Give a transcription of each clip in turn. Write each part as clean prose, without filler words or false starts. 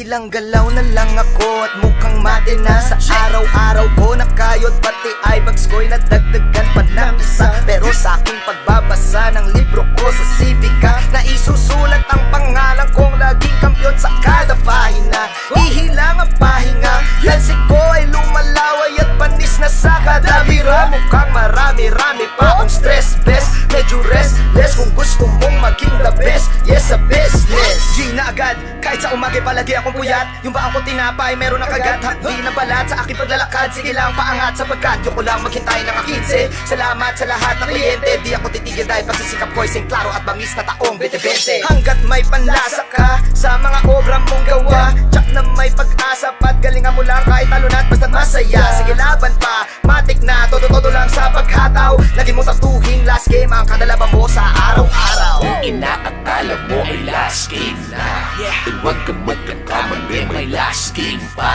Ilang galaw na lang ako at mukhang matina. Sa araw-araw ko nakayod, pati eyebags ko'y nadagdagan pa ng isa. Pero sa aking pagbabasa ng libro ko sa Civica, na isusulat ang pangalan kong laging kampiyon sa kada pahina. Ihilang ang pahinga, lansi ko ay lumalaway at panis na sa kada bira. Mukhang marami-rami pa akong stress, best, medyo restless. Kung gusto mong maging the best, yes sa business. G na agad, kahit sa umagay palagi akong puyat. Yung ba ako tinapay, meron na kagat. Hapdi na balat sa aking paglalakad. Sige lang paangat sapagkat yung ko lang maghintay ng 15. Salamat sa lahat ng kliyente, di ako titigil dahil pagsisikap ko'y sing klaro at bangis na taong 2020. Hanggat may panlasa ka sa mga obra mong gawa, tsak na may pag-asa, galingan mo lang kahit talunat basta't masaya. Sige laban pa, matik na, todo-todo lang sa paghataw. Lagi mo tatuhin last game ang kadalaban mo sa araw-araw. Kung inaakala mo ay last game na, huwag ka magkakamali, may last game pa.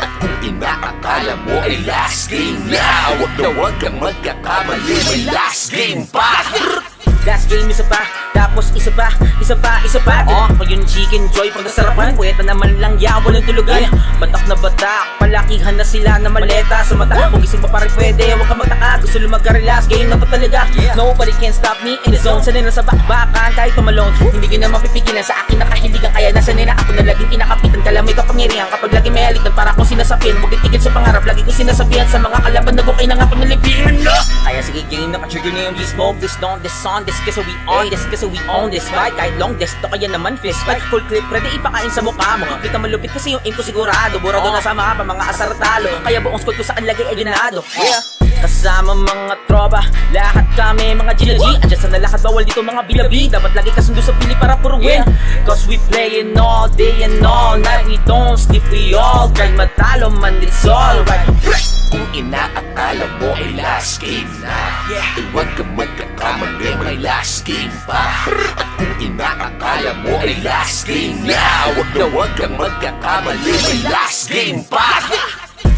At kung inaakala mo ay last game na, huwag ka magkakamali, may last game pa. Last game isa pa, tapos isa pa. Ako yung chicken joy pag nasarapan, puweta naman lang ya, walang tulugan. Batak na batak, palakihan na sila na maleta sa mata. Kung gising pa parin pwede, huwag ka magtaka. Gusto lumagka rin last game na pa talaga. Nobody can stop me in the zone. Sanay na sa bakbakan kahit tumalon. Hindi ka na mapipigilan sa akin nakahindigan. Kaya nasanay na ako na laging inakapitan. Kala may kapangyarihan kapag lagi may alitan para akong sinasapin. Huwag itigil sa pangarap, lagi kong sinasabihan sa mga kalaban na bukay na nga panalipin. Kaya sige game na pa-trigger na yung smoke. This don't, this on, this kasi we on, this kasi we own this fight. Kahit long this, to kaya naman fist fight. Full clip, ready ipakain sa mukha mo. Kita malupit kasi yung aim ko sigurado. Burado na sa mga mga asar talo. Kaya buong squad ko sa kanilagay ay ginado. Kasama mga tropa, lahat kami mga G. Adjust na lahat, bawal dito mga bilabi. Dapat lagi kasundo sa pili para puro win. Cause we playin all day and all night. We don't sleep, we all grind. Matalo man, it's alright. Kung inaakala mo ay last game na, huwag ka magkakamali, may last game pa. At kung inaakala mo ay last game na, huwag ka magkakamali, may last game pa.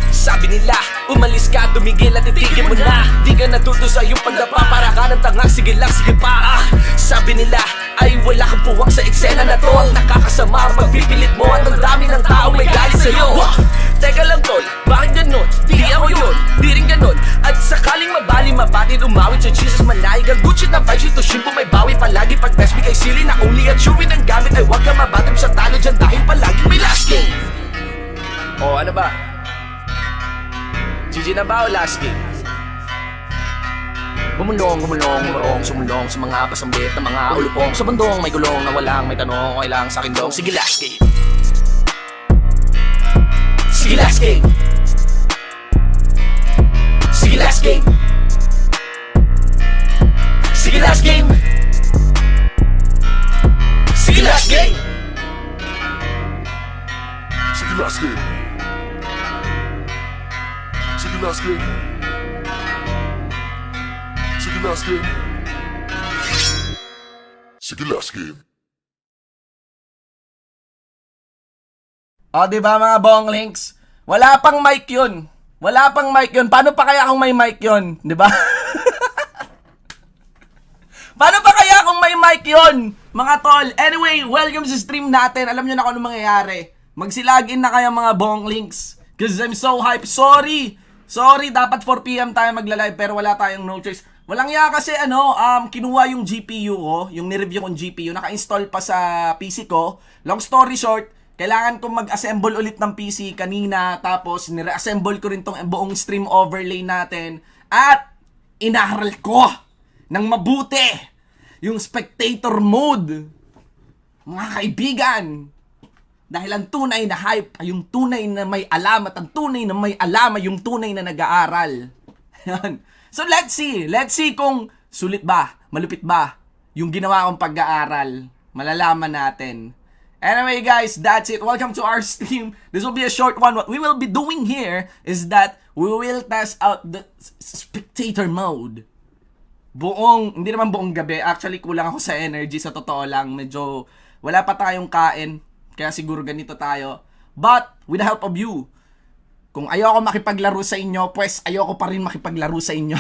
Sabi nila, umalis ka, tumigil at itigil mo na. Di ka natuto sa iyong pagdapa, para ka ng tanga, sige lang, sige pa. Sabi nila, ay wala kang puwak sa eksena na to. Ang nakakasama, pagpipilit mo at ang dami ng tao may galit sa'yo. Teka lang tol, bakit ganun? Di ako yun, di rin ganun. At sakaling mabali, mabatid, umawit sa Jesus manayig. Ang good shit na vibes, ito shimpo may bawi palagi. Pag best me kay sili na only at sure ang gamit. Ay wag ka mabatid sa talo dyan dahil palagi may last game. O ano ba? GG na ba o last game? Gumulong, sumulong sa mga pasambit na mga ulupong. Sa bandong may gulong na walang may tanong, okay lang sa akin dong. Sige last game. Sige last game. Sige last game. Sige last game. Sige last game. Sige last game. Sige last game. Sige last game. Sige last game. O, diba mga bong links? Wala pang mic yun. Wala pang mic yun. Paano pa kaya kung may mic yun? Diba? Paano pa kaya kung may mic yun? Mga tol. Anyway, welcome sa stream natin. Alam nyo na kung ano mangyayari. Magsilagin na kayo mga bong links. Cause I'm so hyped. Sorry, dapat 4 PM tayo magla-live pero wala tayong no choice. Walang ya kasi kinuha yung GPU ko, yung nireview kong GPU, naka-install pa sa PC ko. Long story short, kailangan kong mag-assemble ulit ng PC kanina, tapos nire-assemble ko rin tong buong stream overlay natin at inaral ko ng mabuti yung spectator mode. Mga kaibigan, dahil ang tunay na hype ay yung tunay na may alam at ang tunay na may alam ay yung tunay na nag-aaral. So let's see kung sulit ba, malupit ba yung ginawa kong pag-aaral. Malalaman natin. Anyway guys, that's it. Welcome to our stream. This will be a short one. What we will be doing here is that we will test out the spectator mode. Hindi naman buong gabi. Actually, kulang ako sa energy. Sa totoo lang, medyo wala pa tayong kain. Kaya siguro ganito tayo. But, with the help of you, kung ayoko makipaglaro sa inyo, pues ayoko pa rin makipaglaro sa inyo.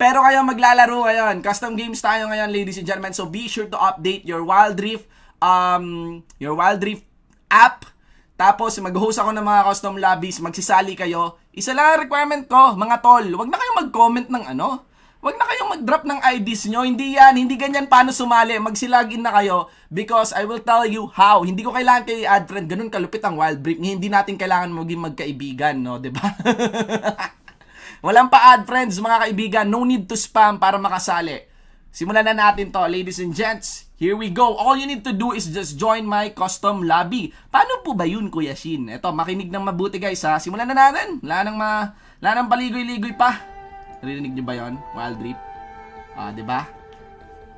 Pero kayo maglalaro ngayon. Custom games tayo ngayon, ladies and gentlemen. So be sure to update your Wild Rift your Wild Rift app. Tapos mag-host ako ng mga custom lobbies, magsisali kayo. Isa lang ang requirement ko, mga tol, wag na kayong mag-comment ng ano. Wag na kayong mag-drop ng IDs nyo. Hindi yan, hindi ganyan paano sumali. Magsilagin na kayo because I will tell you how. Hindi ko kailangan kayo i-add friend. Ganun kalupit ang Wild Rift. Hindi natin kailangan maging magkaibigan, no? Diba? Walang pa-add friends, mga kaibigan. No need to spam para makasali. Simulan na natin to, ladies and gents. Here we go. All you need to do is just join my custom lobby. Paano po ba yun, Kuya Shin? Eto, makinig ng mabuti guys ha. Simulan na natin. Wala nang paligoy-ligoy pa. Narinig nyo ba yun? Wild Rift. Diba?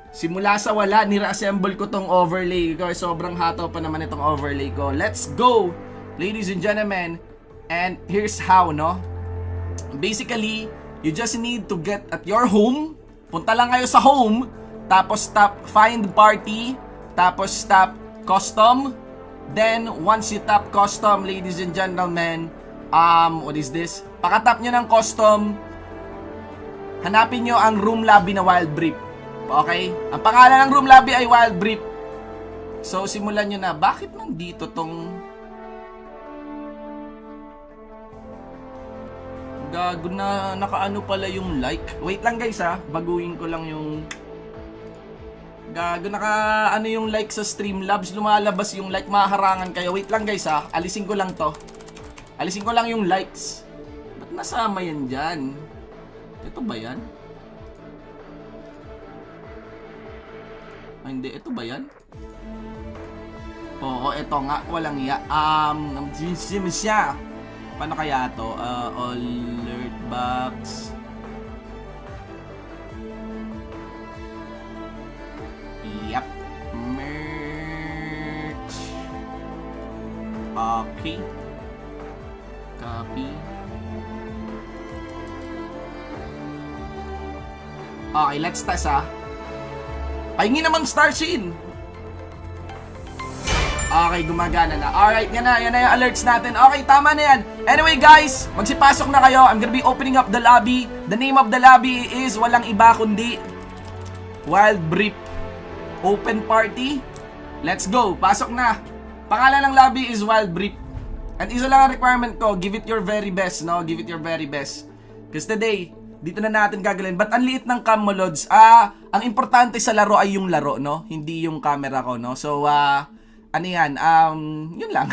Simula sa wala, nire-assemble ko tong overlay ko. Sobrang hataw pa naman itong overlay ko. Let's go, ladies and gentlemen. And here's how, no? Basically, you just need to get at your home. Punta lang kayo sa home. Tapos tap find party. Tapos tap custom. Then, once you tap custom, ladies and gentlemen, what is this? Pakatap nyo ng custom, hanapin nyo ang room lobby na Wild Rift. Okay? Ang pangalan ng room lobby ay Wild Rift. So, simulan nyo na. Bakit nandito tong... Gago na nakaano pala yung like. Wait lang guys ha. Baguhin ko lang yung... Gago naka ano yung like sa Streamlabs. Lumalabas yung like. Maharangan kayo. Wait lang guys ha. Alisin ko lang to. Alisin ko lang yung likes. Ba't nasama yan dyan? Ito ba yan? Ay, hindi. Ito ba yan? Oo, ito nga. Walang iya. Siya. Paano kaya to? Alert box. Yep. Merch. Okay. Copy. Okay, let's test ha. Pahingi namang star shin. Okay, gumagana na. Alright, yan na yung alerts natin. Okay, tama na yan. Anyway guys, magsipasok na kayo. I'm gonna be opening up the lobby. The name of the lobby is walang iba kundi Wild Rift Open Party. Let's go, pasok na. Pangalan ng lobby is Wild Rift. And isa lang ang requirement ko, give it your very best, no? Give it your very best. Because today, dito na natin gagalin. But ang liit ng cam mo, Lods. Ang importante sa laro ay yung laro, no? Hindi yung camera ko, no? So, ano yan? Yun lang.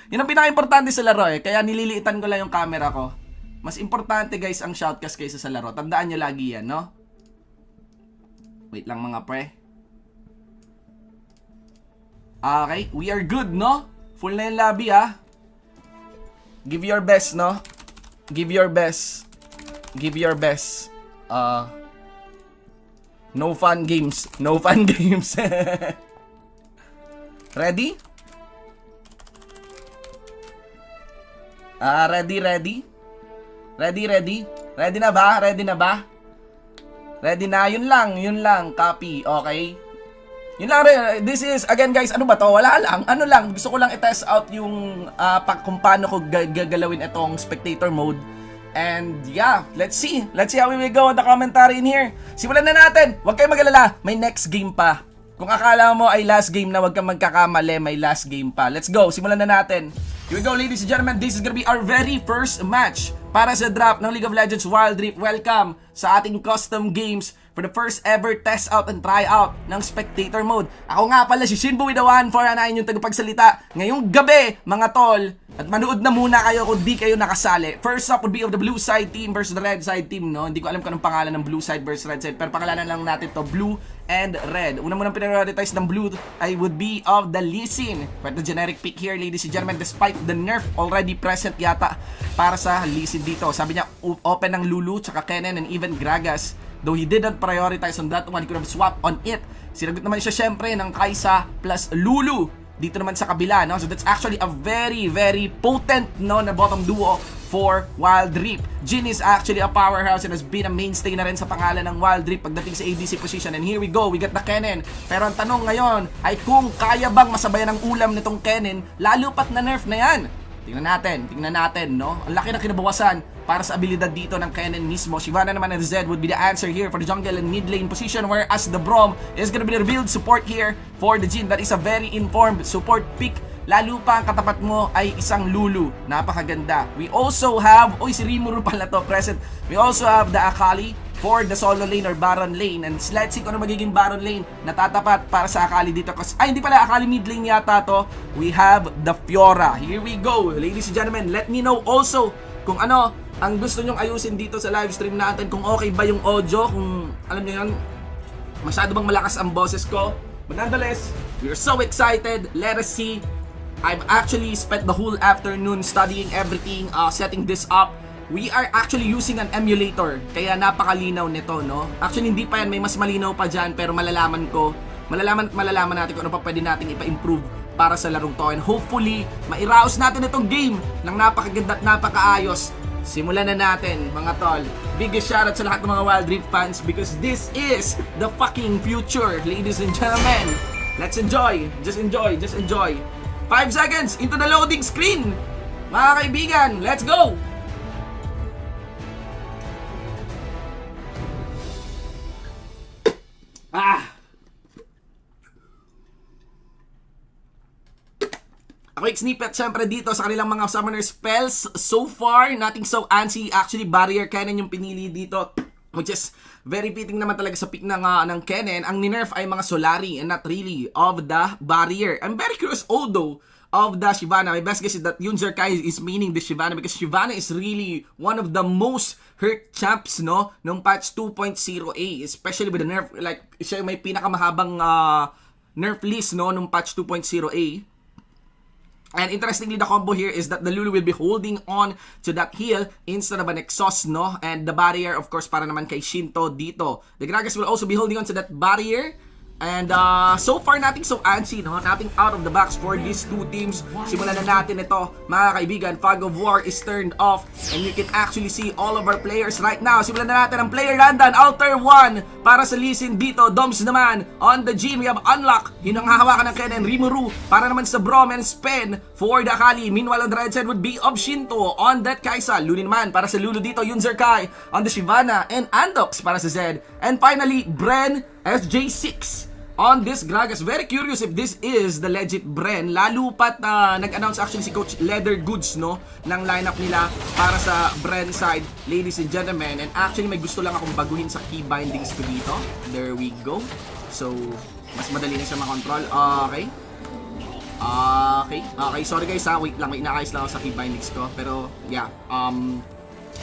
Yun ang pinaka-importante sa laro, eh. Kaya nililiitan ko lang yung camera ko. Mas importante, guys, ang shoutcast kaysa sa laro. Tandaan nyo lagi yan, no? Wait lang, mga pre. Okay, we are good, no? Full na yung lobby, ha? Give your best, no? Give your best. Give your best. No fun games. No fun games. Ready? Ready? Ready na ba? Ready na. Yun lang. Copy. Okay. Yun lang rin. This is, again guys, ano ba to? Wala lang. Ano lang. Gusto ko lang i-test out yung kung paano ko gagalawin itong spectator mode. And yeah, let's see how we will go on the commentary in here. Simulan na natin. Huwag kayong mag-alala. May next game pa. Kung akala mo ay last game na, huwag kang magkakamali. May last game pa. Let's go. Simulan na natin. Here we go, ladies and gentlemen. This is gonna be our very first match para sa draft ng League of Legends Wild Rift. Welcome sa ating custom games for the first ever test out and try out ng spectator mode. Ako nga pala si Shinbo with the 149 yung tagapagsalita ngayong gabi, mga tol. At manood na muna kayo kung di kayo nakasali. First up would be of the blue side team versus the red side team, no? Hindi ko alam kung anong pangalan ng blue side versus red side, pero pangalanan lang natin to, blue and red. Una munang pinag-prioritize ng blue ay would be of the Lee Sin. Quite the generic pick here, ladies and gentlemen, despite the nerf already present yata para sa Lee Sin dito. Sabi niya, open ng Lulu, tsaka Kennen, and even Gragas. Though he didn't prioritize on that one, he could have swapped on it. Sinagot naman siya syempre ng Kai'Sa plus Lulu dito naman sa kabila, no? So that's actually a very, very potent, no, na bottom duo for Wild Rift. Jhin is actually a powerhouse and has been a mainstay na rin sa pangalan ng Wild Rift pagdating sa ADC position. And here we go, we got the Kennen. Pero ang tanong ngayon ay kung kaya bang masabayan ang ulam nitong Kennen, lalo pat na nerf na yan. Tingnan natin, no? Ang laki na kinabawasan para sa abilidad dito ng Kennen mismo. Shyvana naman and Zed would be the answer here for the jungle and mid lane position, whereas the Braum is gonna be the revealed support here for the Jhin. That is a very informed support pick. Lalo pa ang katapat mo ay isang Lulu. Napakaganda. We also have, si Rimuru pala to present. We also have the Akali for the solo lane or Baron lane. And let's see kung ano magiging Baron lane na tatapat para sa Akali dito. Hindi pala, Akali mid lane yata to. We have the Fiora. Here we go. Ladies and gentlemen, let me know also kung ano ang gusto nyong ayusin dito sa live stream natin. Kung okay ba yung audio, kung alam nyo yun, masyado bang malakas ang boses ko. But nonetheless, we're so excited. Let us see. I've actually spent the whole afternoon studying everything, setting this up. We are actually using an emulator, kaya napakalinaw nito, no? Actually, hindi pa yan, may mas malinaw pa dyan, pero malalaman natin kung ano pa pwede natin ipa-improve para sa larong to. And hopefully, mairaos natin itong game ng napakaganda at napakaayos. Simulan na natin, mga tol. Biggest shoutout sa lahat ng mga Wild Rift fans because this is the fucking future, ladies and gentlemen. Let's enjoy. Just enjoy. 5 seconds into the loading screen. Mga kaibigan, let's go! A quick snippet syempre dito sa kanilang mga summoner spells. So far, nothing so antsy. Actually, Barrier Kennen yung pinili dito, which is very fitting naman talaga sa pick ng Kennen. Ang ninerf ay mga Solari and not really of the Barrier. I'm very curious although of the Shyvana. My best guess is that Yun Zerkai is meaning the Shyvana because Shyvana is really one of the most hurt champs, no? Nung patch 2.0A, especially with the nerf, like siya may pinakamahabang nerf list, no? Nung patch 2.0A. And interestingly, the combo here is that the Lulu will be holding on to that heal instead of an exhaust, no? And the barrier, of course, para naman kay Shinto dito. The Gragas will also be holding on to that barrier. And so far, nothing so antsy, no? Nothing out of the box for these two teams. Simulan na natin ito, mga kaibigan. Fog of War is turned off. And you can actually see all of our players right now. Simulan na natin ang player rundown. Alter 1 para sa Lee Sin dito. Doms naman on the Jhin. We have Unlock. Yun ang hahawakan ng Kennen. Rimuru para naman sa Braum and Spen for the Akali. Meanwhile, on the right side would be of Shinto on that Kaisa. Lulu naman para sa Lulu dito. Yun Zerkai on the Shyvana and Andox para sa Zed. And finally, Bren SJ6 on this Gragas. Very curious if this is the legit Bren. Lalo pat nag-announce actually si Coach Leather Goods, no, ng lineup nila para sa Bren side, ladies and gentlemen. And actually may gusto lang akong baguhin sa key bindings ko dito. There we go. So mas madali na siya makontrol. Okay. Sorry guys ha. Wait lang, may inaayos lang ako sa key bindings ko. Pero yeah,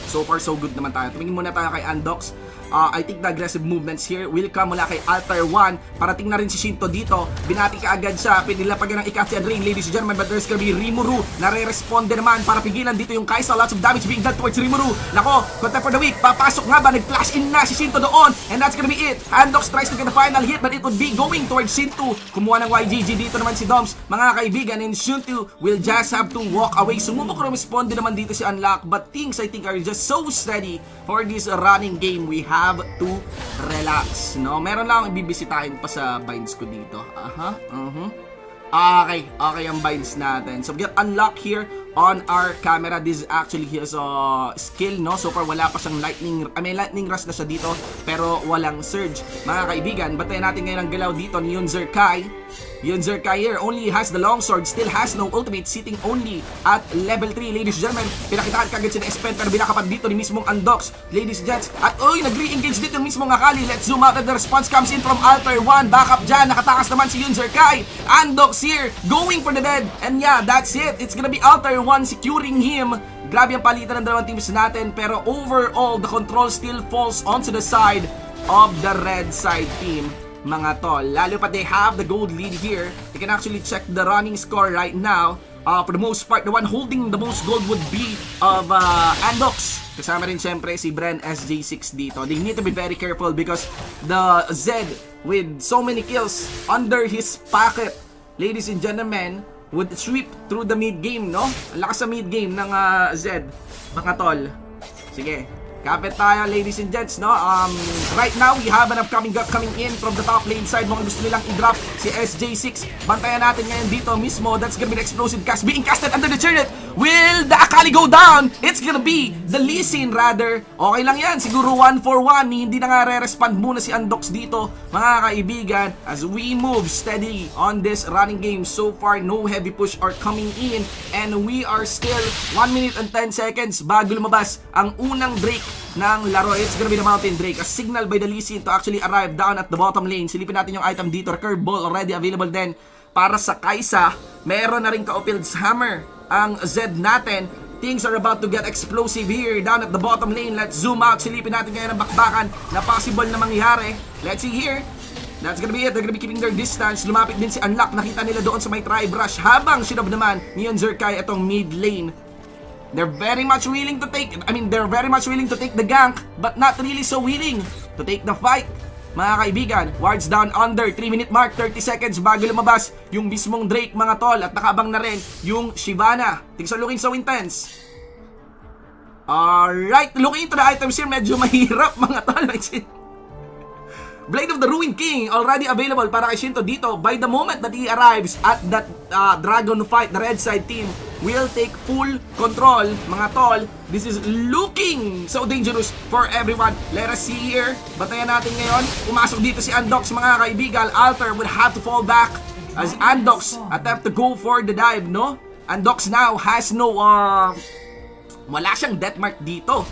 so far so good naman tayo. Tumingin muna tayo kay Andox. I think the aggressive movements here will come mula kay Altar 1. Parating na rin si Shinto dito. Binati ka agad siya. Pinilapagan ng Ikachi and Ring, ladies and gentlemen. But there's gonna be Rimuru. Nare-responde naman para pigilan dito yung Kaisa. Lots of damage being done towards Rimuru. Nako, content for the week. Papasok nga ba? Nag-flash in na si Shinto doon. And that's gonna be it. Andox tries to get the final hit, but it would be going towards Shinto. Kumuha ng YGG dito naman si Doms. Mga kaibigan, and Shinto will just have to walk away. Sumubok responde naman dito si Unlock. But things I think are just so steady for this running game. We have to relax, no? Meron lang akong ibibisitahin pa sa binds ko dito. Okay ang binds natin. So we get Unlock here on our camera. This is actually his skill, no? So far wala pa siyang lightning rush na siya dito, pero walang surge. Mga kaibigan, batayan natin ngayon ang galaw dito ni Yun Zerkai. Yun Zerkai here only has the long sword, still has no ultimate, sitting only at level 3, ladies and gentlemen. Pinakitaan kagad si Espen, pero binakapad dito ni mismong Andox, ladies and gents. At nag-re-engage dito yung mismong Akali. Let's zoom out and the response comes in from Altar 1. Backup dyan, nakatakas naman si Yun Zerkai. Andox here, going for the dead. And yeah, that's it. It's gonna be Altar 1 securing him. Grabe ang palitan ng dalawang teams natin, pero overall, the control still falls onto the side of the red side team, mga tol. Lalo pa they have the gold lead here. You can actually check the running score right now. For the most part, the one holding the most gold would be of Andox. Kasama rin syempre si Bren SJ6 dito. They need to be very careful because the Zed with so many kills under his pocket, ladies and gentlemen, would sweep through the mid game, no? Ang lakas sa mid game ng Zed, mga tol. Sige. Kapit tayo, ladies and gents, no? Right now, we have an upcoming gut coming in from the top lane side. Mukhang gusto nilang i-drop si SJ6. Bantayan natin ngayon dito mismo. That's gonna be the explosive cast being casted under the chariot. Will the Akali go down? It's gonna be the Lee Sin rather. Okay lang yan. Siguro 1-for-1. Hindi na nga re-respond muna si Undox dito, mga kaibigan. As we move steady on this running game. So far, no heavy push are coming in. And we are still 1 minute and 10 seconds bago lumabas ang unang Drake ng laro. It's gonna be the Mountain Drake, a signal by the Lee Sin to actually arrive down at the bottom lane. Silipin natin yung item dito. Curve ball already available din para sa Kai'Sa. Meron na rin ka-Opild's Hammer ang Zed natin. Things are about to get explosive here down at the bottom lane. Let's zoom out. Silipin natin ngayon ang bakbakan na possible na mangyari. Let's see here. That's gonna be it. They're gonna be keeping their distance. Lumapit din si Unlock. Nakita nila doon sa may tribe rush. Habang Shinob naman, Neon Zerkai itong mid lane. They're very much willing to take the gank, but not really so willing to take the fight. Mga kaibigan, wards down under 3-minute mark, 30 seconds bago lumabas yung mismong Drake, mga tol. At nakabang na rin yung Shyvana. Things are looking so intense. Alright, looking into the items here, medyo mahirap mga tol. Blade of the Ruined King already available para kay Shinto dito. By the moment that he arrives at that dragon fight, the red side team will take full control, mga tol. This is looking so dangerous for everyone. Let us see here. Batayan natin ngayon. Pumasok dito si Undox, mga kaibigan. Alter will have to fall back as Undox attempt to go for the dive, no? Undox now has no wala siyang death mark dito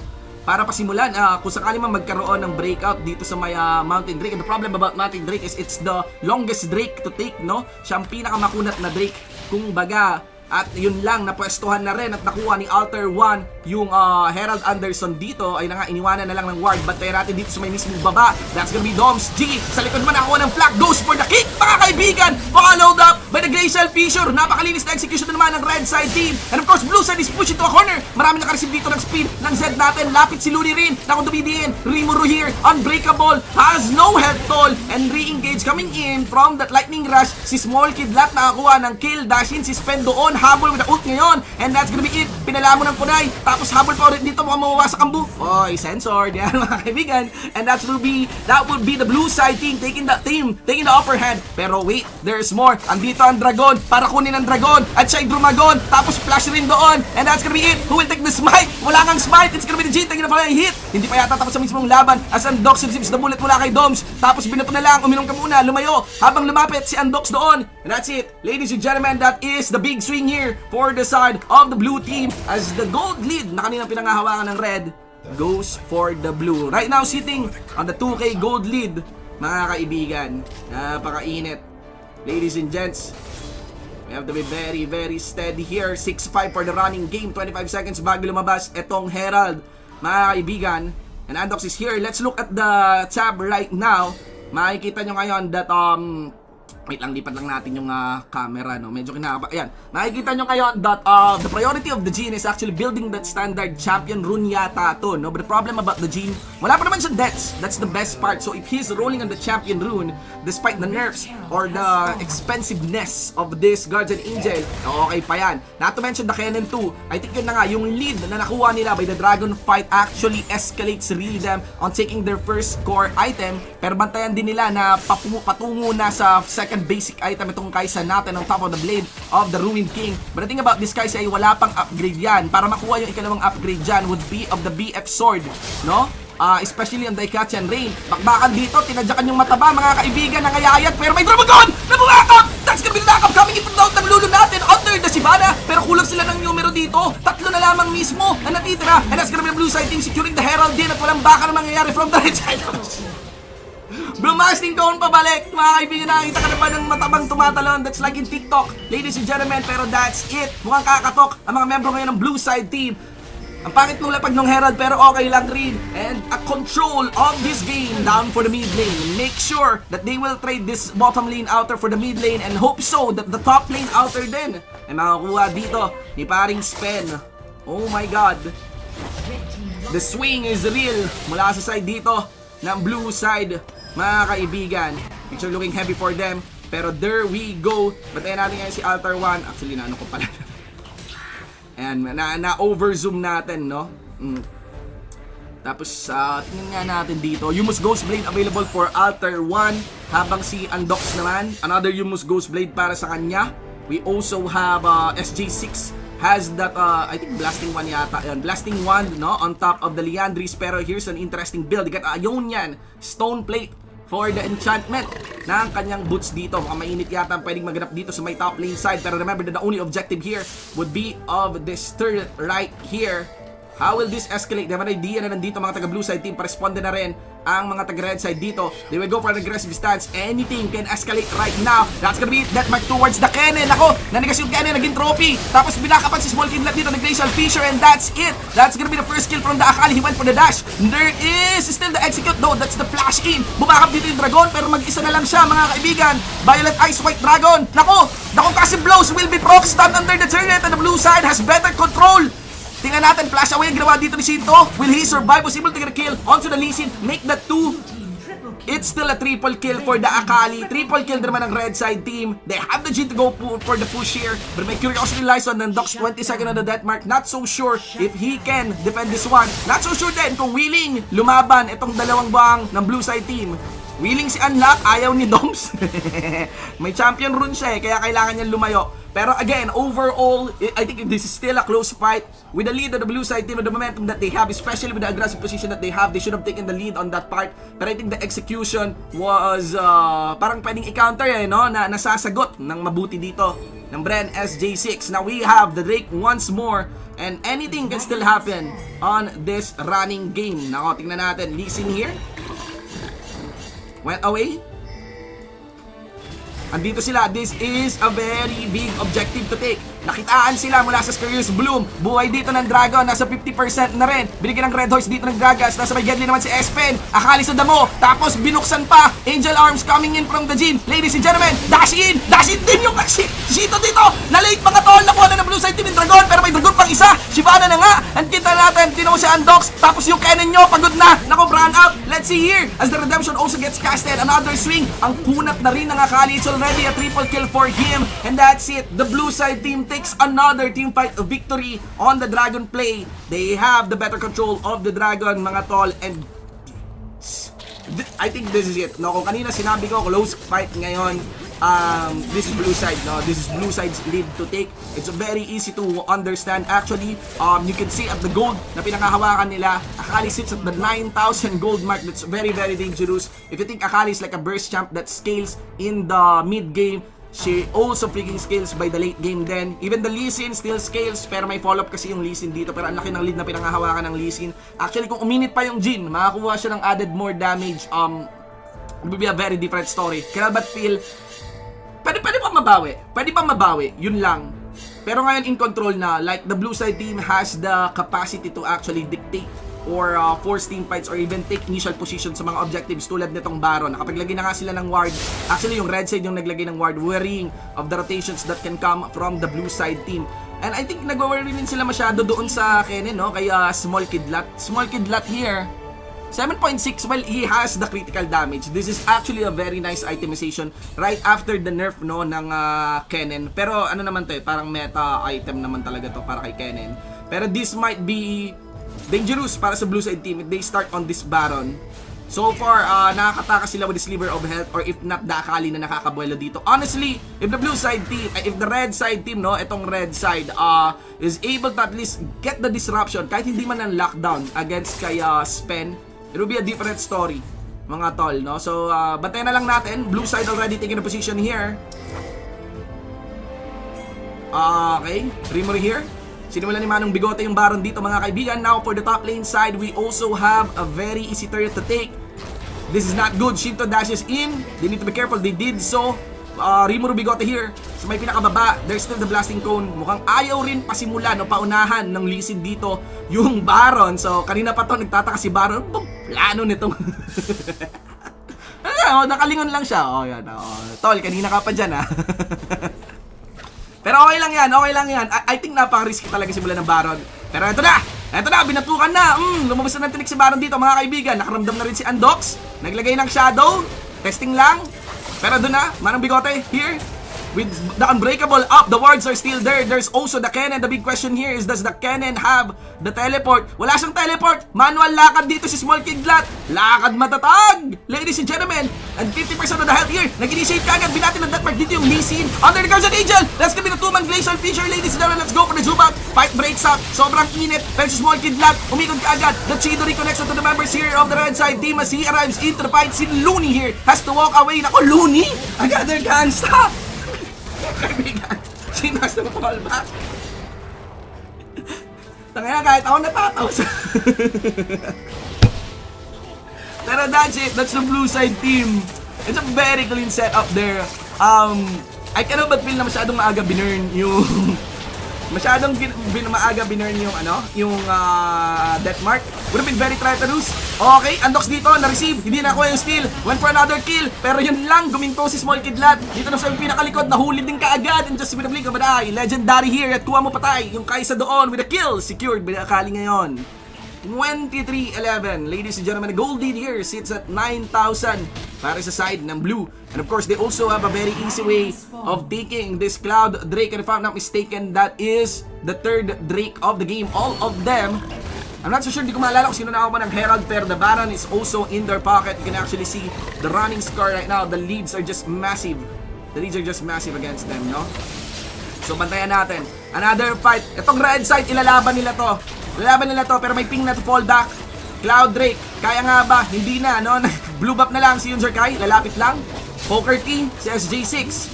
para pasimulan kung sakali man magkaroon ng breakout dito sa may Mountain Drake. And the problem about Mountain Drake is it's the longest Drake to take, no? Siya ang pinakamakunat na Drake, kung baga. At yun lang, napwestuhan na rin at nakuha ni Alter 1 yung Herald Anderson dito. Ay na nga, iniwanan na lang ng ward. Bantayan natin dito sa may mismong baba. That's gonna be Doms G. Sa likod man ako ng flag. Goes for the kick, mga kaibigan. Followed up by the Glacial Fissure. Napakalinis na execution na naman ng red side team. And of course, blue side is pushed into a corner. Marami nakareceive dito ng speed ng Zed natin. Lapit si Luni rin. Nakong dumidiin. Rimuru here. Unbreakable. Has no health toll. And re-engage coming in from that lightning rush. Si Small Kid Lat nakakuha ng kill. Dashin si Spend doon. Habol with the ult ngayon. And that's gonna be it. Pinala mo ng kunay. Tapos habol pa ulit dito. Mukhang mawawasak ang buff. Oy, censored. Yan mga kaibigan. And that would be the blue side team taking the upper hand. Pero wait, there's more. Andito ang dragon para kunin ang dragon. At siya ay drumagon. Tapos flash rin doon. And that's gonna be it. Who will take the smite? Wala kang smite. It's gonna be the Jin. Taking na pala yung hit. Hindi pa yata tapos sa mismong laban. As Undox receives the bullet mula kay Doms. Tapos binato na lang. Uminom ka muna. Lumayo. Habang lumapit si Undox doon. And that's it. Ladies and gentlemen, that is the big swing here for the side of the blue team as the gold lead na kaninang pinangahawakan ng red goes for the blue. Right now sitting on the 2K gold lead, mga kaibigan. Napakainit. Ladies and gents, we have to be very, very steady here. 6-5 for the running game. 25 seconds bago lumabas etong Herald, mga kaibigan. And Undox is here. Let's look at the tab right now. Makikita nyo ngayon that wait lang, lipat lang natin yung camera, no? Medyo kinakaba. Ayan. Makikita nyo ngayon that the priority of the Jin is actually building that standard champion rune yata to, no? But the problem about the Jin, wala pa naman siyang deaths. That's the best part. So if he's rolling on the champion rune, despite the nerfs or the expensiveness of this Guardian Angel, okay pa yan. Not to mention the Kennen 2. I think yun na nga, yung lead na nakuha nila by the Dragon Fight actually escalates really them on taking their first core item. Pero bantayan din nila na patungo na sa second basic item itong Kai'Sa natin on top of the Blade of the Ruined King. But the thing about this Kai'Sa ay wala pang upgrade yan. Para makuha yung ikalawang upgrade dyan would be of the BF Sword, no? Especially on Daikachan Rain. Bakbakan dito, tinadyakan yung mataba, mga kaibigan, nangayayat. Pero may Drumagon na bumakap! That's gonna be the backup coming in from down ng lulo natin under the Shyvana. Pero kulang sila ng numero dito. Tatlo na lamang mismo na natitira. And that's gonna be the blue side team securing the Herald din. At walang baka na mangyayari from the red side. Blasting doon pabalik. Mga kaibigan, nakakita ka na ba ng matabang tumatalon? That's like in TikTok, ladies and gentlemen. Pero that's it. Mukhang kakatok ang mga membro ngayon ng blue side team. Ang pangit nung lapag ng Herald pero okay lang rin. And a control of this game down for the mid lane. Make sure that they will trade this bottom lane outer for the mid lane and hope so that the top lane outer din ay makakuha dito ni paring Spen. Oh my god. The swing is real mula sa side dito ng blue side, mga kaibigan. Picture looking heavy for them. Pero there we go. Batayan natin ngayon si Altar 1. Actually, naano ko pala. Ayan, na-over-zoom natin, no? Tapos, tingnan nga natin dito. Yumus Ghost Blade available for Alter 1. Habang si Undox naman, another Yumus Ghost Blade para sa kanya. We also have SJ6 has that, I think Blasting 1 yata. Ayan, Blasting 1, no? On top of the Liandry's. Pero here's an interesting build. You got Ionian Stone Plate for the enchantment ng kanyang boots dito. Mukhang mainit yata ang pwedeng maganap dito sa may top lane side. Pero remember that the only objective here would be of this turret right here. How will this escalate? They have an idea na nandito mga taga blue side team. Paresponde na rin ang mga taga red side dito. They will go for an aggressive stance. Anything can escalate right now. That's gonna be that mark towards the Kennen. Ako, nanigas yung Kennen, naging trophy. Tapos binakapan si Small Kidlat dito, nag-glacial fissure, and that's it. That's gonna be the first kill from the Akali. He went for the dash. There is still the execute though. That's the flash in. Bumakap dito yung dragon, pero mag-isa na lang siya mga kaibigan. Violet Ice White Dragon. Nako, the concussive blows will be proc stunned under the turret, and the blue side has better control. Tingnan natin, flash away ang ginawa dito ni Shinto. Will he survive? Was able to get a kill onto the Lee Sin. Make that 2. It's still a triple kill for the Akali. Triple kill naman ng red side team. They have the Jin to go for the push here. But may curiosity lies on Dox 22nd on the death mark. Not so sure if he can defend this one. Not so sure din kung willing lumaban itong dalawang bang ng blue side team. Willing si Unlock, ayaw ni Doms. May champion rune siya kaya kailangan niya lumayo. Pero again, overall, I think this is still a close fight. With the lead of the blue side team, with the momentum that they have, especially with the aggressive position that they have, they should have taken the lead on that part. Pero I think the execution was parang pwedeng i-counter no? Na nasasagot ng mabuti dito ng Bren SJ6. Now we have the Drake once more. And anything can still happen on this running game. Nako, tingnan natin. Lee Sin here. Went away. Andito sila. This is a very big objective to take. Nakitaan sila mula sa Scarious Bloom. Buhay dito ng Dragon. Nasa 50% na rin. Binigyan ng Red Horse dito ng Gragas. Nasa may Deadly naman si Espen. Akali sa damo. Tapos binuksan pa. Angel Arms coming in from the Jin. Ladies and gentlemen, dash in! Dash in din yung Shito dito. Na-late mga tol. Nakuha na ng Blue Side Team yung Dragon. Pero may Dragon pang isa. Shivana na nga. And kita natin. Tino mo si Undox. Tapos yung Kennen nyo. Pagod na. Naku, run out. Let's see here. As the Redemption also gets casted. Another swing. Ang kunat na rin ng Akali. It's already a triple kill for him. And that's it. The Blue Side Team takes another team fight victory on the Dragon play. They have the better control of the Dragon, mga tol, and I think this is it. No, kung kanina sinabi ko close fight ngayon, this is blue side, no? This is blue side's lead to take. It's very easy to understand actually. You can see at the gold na pinangahawakan nila, Akali sits at the 9,000 gold mark. That's very dangerous. If you think Akali is like a burst champ that scales in the mid game, she also freaking scales by the late game then. Even the Lee Sin still scales, pero may follow-up kasi yung Lee Sin dito. Pero ang laki ng lead na pinangahawakan ng Lee Sin. Actually, kung uminit pa yung Jin, makakuha siya ng added more damage. It will be a very different story. Kaya ba't feel, pwede pa mabawi. Pwede pa mabawi, yun lang. Pero ngayon in control na, like the blue side team has the capacity to actually dictate or force team fights or even take initial position sa mga objectives tulad nitong Baron. Nakapaglagay na nga sila ng ward. Actually, yung red side yung naglagay ng ward, worrying of the rotations that can come from the blue side team. And I think nagwa-worry rin sila masyado doon sa Kennen, no? Kaya Small Kidlat. Small Kidlat here, 7.6, well, he has the critical damage. This is actually a very nice itemization right after the nerf, no, ng Kennen. Pero ano naman to parang meta item naman talaga to para kay Kennen. Pero this might be dangerous para sa blue side team if they start on this Baron. So far, nakakataka sila with the sliver of health or if not, the Akali na nakakabuelo dito. Honestly, if the blue side team, if the red side team, no, itong red side, is able to at least get the disruption, kahit hindi man ng lockdown against kay Spen, it will be a different story, mga tol, no? So, bantayan na lang natin. Blue side already taking a position here. Okay, Rimuri here. Sinimulan ni Manong Bigote yung Baron dito, mga kaibigan. Now for the top lane side, we also have a very easy turret to take. This is not good. Shinto dashes in. They need to be careful. They did so. Rimuru Bigote here. Sa may pinakababa, there's still the blasting cone. Mukhang ayaw rin pasimula, no, paunahan ng Lee Sin dito yung Baron. So kanina pa to nagtataka si Baron. Plano nitong nakalingon lang siya. Yan. Tol, kanina ka pa dyan, ha. Pero okay lang yan. I think napaka-risky talaga simula ng Baron. Pero eto na, binatukan na. Lumabas na ng tinik si Baron dito, mga kaibigan. Nakaramdam na rin si Undox. Naglagay ng shadow. Testing lang. Pero doon na, Manang Bigote, here. with the unbreakable up. The wards are still there. There's also the cannon. The big question here is, does the cannon have the teleport? Wala siyang teleport. Manual lakad dito si Small Kidlat. Lakad matatag, ladies and gentlemen. And 50% of the health here. Nag-initiate ka agad. Binati ng that part dito yung Lee Sin. Under the Guardian Angel. That's gonna be the 2-man glacial feature, ladies and gentlemen. Let's go for the zoom out. Fight breaks up. Sobrang init. Pero si Small Kidlat, umikot ka agad. The Chido reconnects to the members here of the red side team as he arrives into the fight. Si Looney here has to walk away. Nako, Looney! Another gangsta! Kaibigan, sinas na callback. Tangina, kahit ako natataw sa... Pero that's it. That's the blue side team. It's a very clean setup there. I cannot but feel na masyadong maaga binurn yung... Masyadong maaga binurn yung yung death mark. Would have been very treacherous. Okay, Undox dito, na-receive. Hindi nakuha yung steal. Went for another kill. Pero yun lang, guminto si Small Kidlat. Dito na sa pinakalikod, nahuli din kaagad. And just with a blink of an eye, legendary here at kuha mo patay. Yung Kaisa doon with a kill. Secured by the Akali ngayon. 23-11. Ladies and gentlemen, the gold lead here sits at 9,000 para sa side ng blue. And of course, they also have a very easy way of taking this Cloud Drake. And if I'm not mistaken, that is the third Drake of the game. All of them. I'm not so sure, hindi ko maalala kung sino nakakuha ng Herald, pero the Baron is also in their pocket. You can actually see the running score right now. The leads are just massive. The leads are just massive against them, no? So, bantayan natin. Another fight. Itong red side, ilalaban nila to. Pero may ping na to fall back. Cloud Drake, kaya nga ba? Hindi na, no? Blue buff na lang si Yunzer Kai, lalapit lang. Poker Team, si SJ6.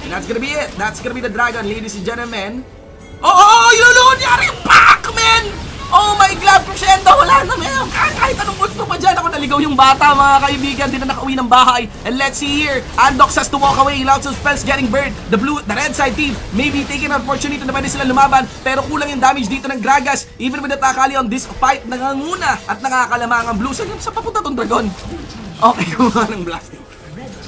And that's gonna be it. That's gonna be the dragon, ladies and gentlemen. Oh, yun nangyari! Pac-Man! Oh my God, Crescendo, wala na meron. Kahit anong gusto pa dyan. Ako naligaw yung bata, mga kaibigan. Di na nakauwi ng bahay. And let's see here. Andox has to walk away. Lots of spells getting burned. The red side team maybe taking an opportunity na pwede sila lumaban. Pero kulang yung damage dito ng Gragas. Even with the Takali on this fight, nanganguna at nakakalamang ang blue. Sa papunta tong dragon. Okay, kumuha ng blasting.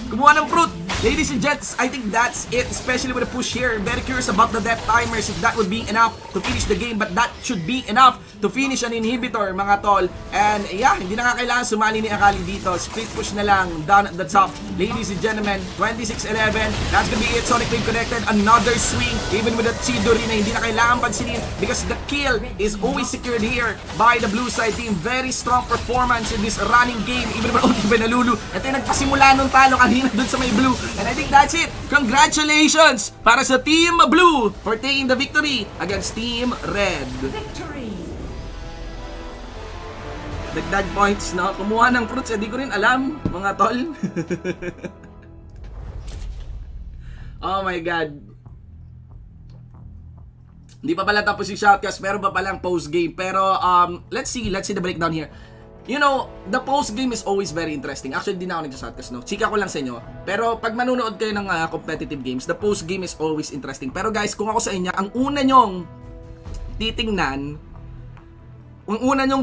Kumuha ng fruit. Ladies and gents, I think that's it, especially with the push here. Very curious about the death timers, if that would be enough to finish the game, but that should be enough to finish an inhibitor, mga tol. And yeah, hindi na nga kailangan sumali ni Akali dito. Split push na lang, down at the top. Ladies and gentlemen, 26-11, that's gonna be it. Sonic Wave connected, another swing, even with the Chidori na hindi na kailangan pansinin because the kill is always secured here by the blue side team. Very strong performance in this running game, even with Ulti Benalulu. Ito yung nagpasimula nung talo kanina dun sa may blue. And I think that's it. Congratulations para sa Team Blue for taking the victory against Team Red. Dagdag points, no? Kumuha ng fruits, di ko rin alam, mga tol. Oh my God. Hindi pa pala tapos yung shoutcast, meron pa palang post-game. Pero, let's see the breakdown here. You know, the post-game is always very interesting. Actually, di na ako nag-shoutcast, no? Chika ko lang sa inyo. Pero, pag manunood kayo ng competitive games, the post-game is always interesting. Pero guys, kung ako sa inyo, ang una nyong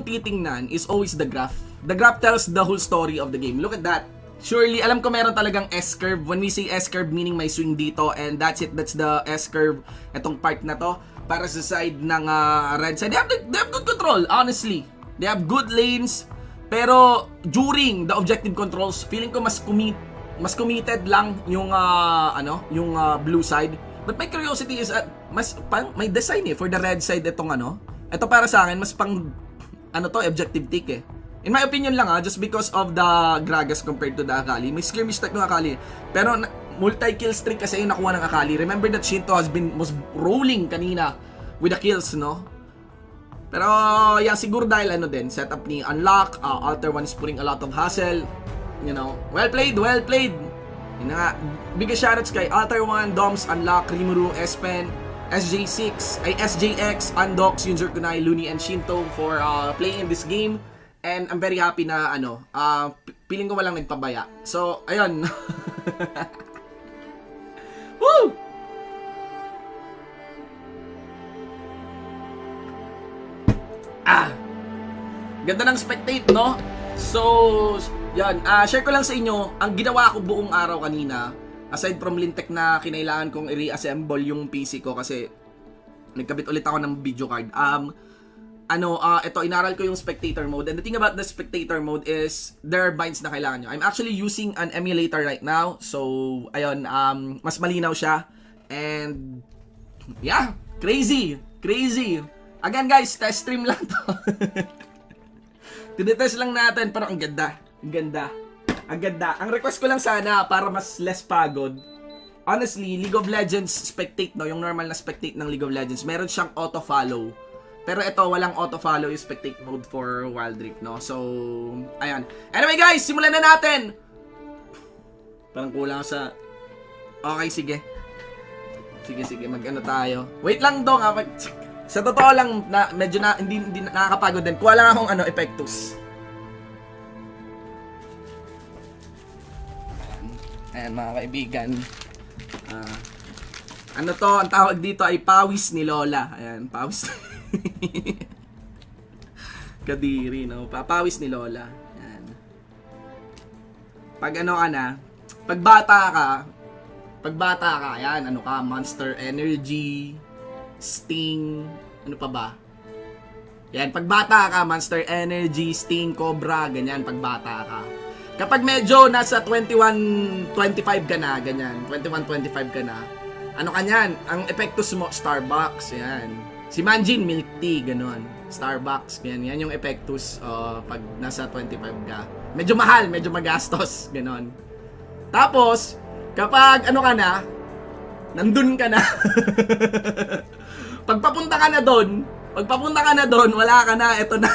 titingnan is always the graph. The graph tells the whole story of the game. Look at that. Surely, alam ko meron talagang S-curve. When we say S-curve, meaning may swing dito. And that's it. That's the S-curve. Itong part na to. Para sa side ng red side. They have good control, honestly. They have good lanes. Pero during the objective controls, feeling ko mas committed lang yung blue side. But my curiosity is may design for the red side itong Ito para sa akin mas pang objective tick eh. In my opinion lang just because of the Gragas compared to the Akali. May skirmish type ng Akali. Pero multi-kill streak kasi yung nakuha ng Akali. Remember that Shinto was rolling kanina with the kills, no? Pero yeah, siguro dahil setup ni Unlock, Alter 1 is putting a lot of hassle. You know, well played. Yun nga, biggest shoutouts kay Alter 1, Doms, Unlock, Rimuru, Espen, SJ6, SJX, Undox, Yunzer Kunai, Looney, and Shinto for playing in this game. And I'm very happy na feeling ko walang nagpabaya. So, ayun. Woo! Ganda ng spectate, no? So, yan. Share ko lang sa inyo, ang ginawa ko buong araw kanina, aside from lintek na kinailangan kong i-reassemble yung PC ko kasi nagkabit ulit ako ng video card. ito, inaral ko yung spectator mode. And the thing about the spectator mode is, there are binds na kailangan nyo. I'm actually using an emulator right now. So, ayun, mas malinaw siya. And, yeah, crazy. Again guys, test stream lang to. Tinetest lang natin, pero ang ganda. Ang request ko lang sana, para mas less pagod. Honestly, League of Legends spectate, no? Yung normal na spectate ng League of Legends, meron siyang auto-follow. Pero ito, walang auto-follow yung spectate mode for Wild Rift, no? So, ayan. Anyway guys, simulan na natin! Parang kulang sa... Okay, sige. Sige, mag-ano tayo. Wait lang dong, sa totoo lang, medyo hindi nakakapagod din. Kuha lang akong epektus. Ayan, mga kaibigan. Ang tawag dito ay pawis ni Lola. Ayan, pawis. Kadiri, no? Papawis ni Lola. Ayan. Pag bata ka, ayan, Monster Energy, Sting, ano pa ba? Yan, pag bata ka, Monster Energy, Sting, Cobra, ganyan, pag bata ka. Kapag medyo nasa 21, 25 ka na, ganyan, 21, 25 ka na, ano ka niyan? Ang epektos mo, Starbucks, yan. Si Manjin, milk tea, gano'n. Starbucks, yan yung epektos pag nasa 25 ka. Medyo mahal, medyo magastos, gano'n. Tapos, kapag ka na, nandun ka na. Pagpapunta ka na doon, wala ka na, eto na.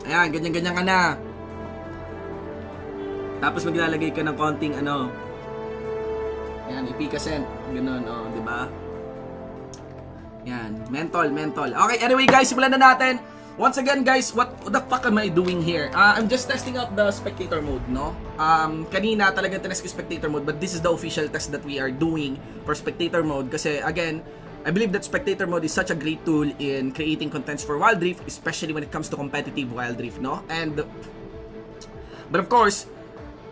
Ayan, ganyan ka na. Tapos maglalagay ka ng konting Ayan, ipikasent. Ganun, di ba? Yan, mentol. Okay, anyway guys, simulan na natin. Once again guys, what the fuck am I doing here? I'm just testing out the spectator mode, no? Kanina talagang tinest ko spectator mode, but this is the official test that we are doing for spectator mode. Kasi again, I believe that spectator mode is such a great tool in creating contents for Wild Rift, especially when it comes to competitive Wild Rift, no? But of course,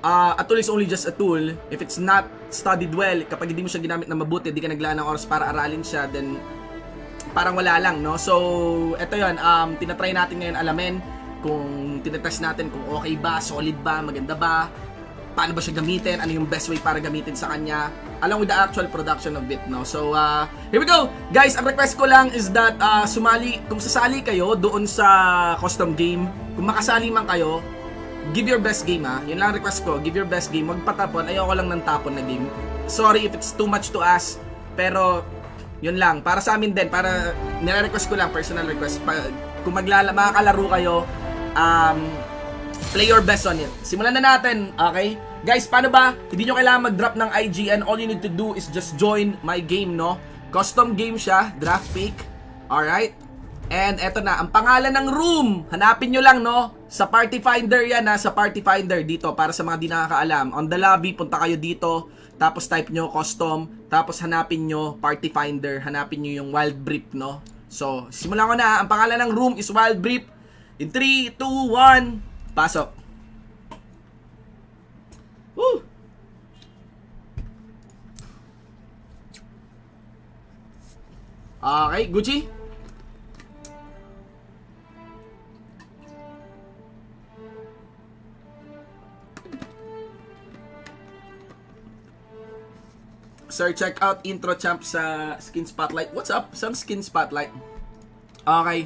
a tool is only just a tool. If it's not studied well, kapag hindi mo siya ginamit na mabuti, hindi ka naglaan ng oras para aralin siya, then parang wala lang, no? So, eto yun, tinatry natin ngayon alamin kung tinetest natin kung okay ba, solid ba, maganda ba, paano ba siya gamitin, ano yung best way para gamitin sa kanya, along with the actual production of it, no? So, here we go! Guys, ang request ko lang is that kung sasali kayo doon sa custom game, kung makasali man kayo, give your best game, ha? Yun lang ang request ko, give your best game, wag patapon, ayoko lang ng tapon na game. Sorry if it's too much to ask, pero yun lang, para sa amin din, para nire-request ko lang, personal request, kung makakalaro kayo, play your best on it. Simulan na natin, okay? Guys, paano ba? Hindi nyo kailangan mag-drop ng IGN. All you need to do is just join my game, no? Custom game siya, draft pick. Alright? And eto na, ang pangalan ng room. Hanapin nyo lang, no? Sa Party Finder yan, ha? Sa Party Finder dito, para sa mga di nakakaalam. On the lobby, punta kayo dito. Tapos type nyo custom. Tapos hanapin nyo Party Finder. Hanapin nyo yung Wild Brief, no? So, simulan ko na. Ang pangalan ng room is Wild Brief. In 3, 2, 1, pasok. Woo! Okay, Gucci. Sir, check out intro champ sa Skin Spotlight. What's up? Some Skin Spotlight. Okay.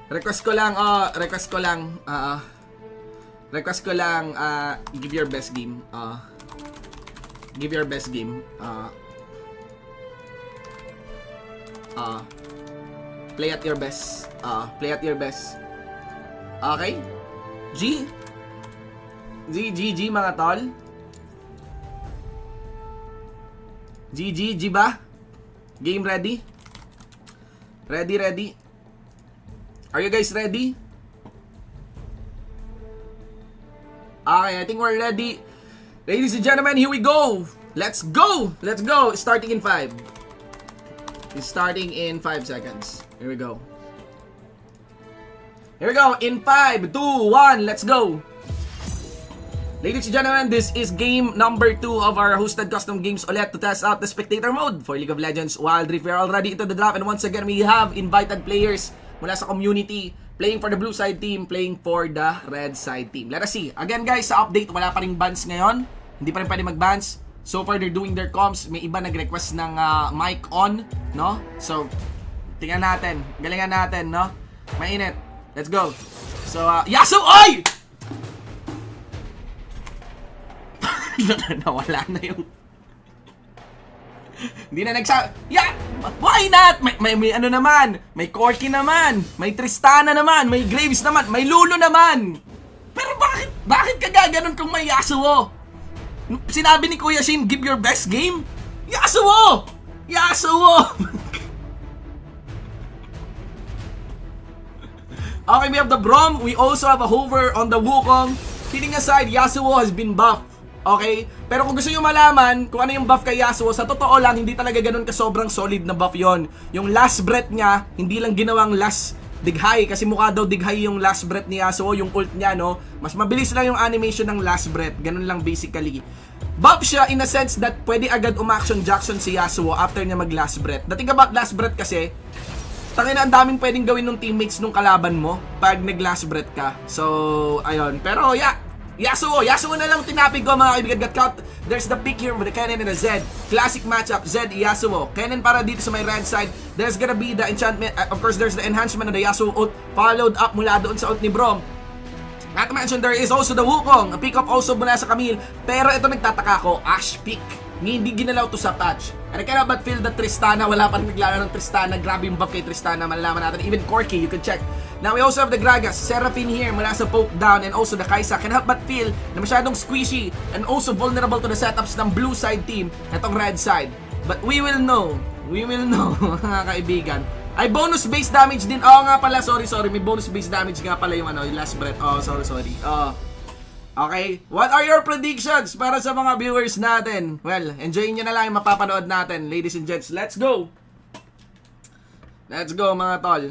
Request ko lang, give your best game. Give your best game. Play at your best. Play at your best. Okay? G mga tol. G ba? Game ready? Ready? Are you guys ready? Okay, I think we're ready. Ladies and gentlemen, here we go. Let's go. Starting in 5. It's starting in 5 seconds. Here we go. In 5, 2, 1, let's go. Ladies and gentlemen, this is game number 2 of our hosted custom games ulit to test out the spectator mode for League of Legends Wild Rift. We are already into the draft and once again, we have invited players mula sa community playing for the blue side team, playing for the red side team. Let us see. Again guys, sa update, wala pa rin bans ngayon. Hindi pa rin pwede mag-bans. So far, they're doing their comms. May iba nag-request ng mic on, no? So, tingnan natin. Galingan natin, no? Mainit. Let's go. So, Yasuo! Oy! Nawala na yung... Hindi na Yeah! Why not? May ano naman? May Corki naman. May Tristana naman. May Graves naman. May Lulu naman. Pero bakit ka gaganon kung may Yasuo? Sinabi ni Kuya Shin, give your best game? Yasuo! Yasuo! Okay, we have the Braum. We also have a hover on the Wukong. Kidding aside, Yasuo has been buffed. Okay? Pero kung gusto nyo malaman kung ano yung buff kay Yasuo, sa totoo lang, hindi talaga ganun ka sobrang solid na buff yon. Yung last breath niya, hindi lang ginawang last dighay. Kasi mukha daw dighay yung last breath ni Yasuo, yung ult niya, no? Mas mabilis lang yung animation ng last breath. Ganun lang basically. Buff siya in a sense that pwede agad umaction Jackson si Yasuo after niya mag last breath. The thing about last breath kasi, tangina ang daming pwedeng gawin ng teammates nung kalaban mo pag nag last breath ka. So, ayun. Pero yeah, Yasuo na lang tinapig ko mga kaibigan. Got count. There's the pick here with the Kennen and the Zed. Classic matchup, Zed, Yasuo. Kennen para dito sa may red side. There's gonna be the enchantment. Of course, there's the enhancement of the Yasuo ult. Followed up mula doon sa ult ni Braum. Not to mention, there is also the Wukong. A pick up also mula sa Camille. Pero ito nagtataka ko, Ashe pick. Hindi ginalaw to sa patch. And I cannot but feel that Tristana, wala pa rin naglalaro ng Tristana. Grabe yung buff kay Tristana, malalaman natin. Even Corki, you can check. Now we also have the Gragas, Seraphine here mula sa poke down, and also the Kaisa. Can help but feel na masyadong squishy and also vulnerable to the setups ng blue side team, itong red side. But we will know, mga kaibigan. Ay, bonus base damage din. Oo nga pala, sorry, may bonus base damage nga pala yung yung last breath. Oh, sorry. Okay, what are your predictions para sa mga viewers natin? Well, enjoyin nyo na lang yung mapapanood natin, ladies and gents. Let's go! Let's go, mga tol.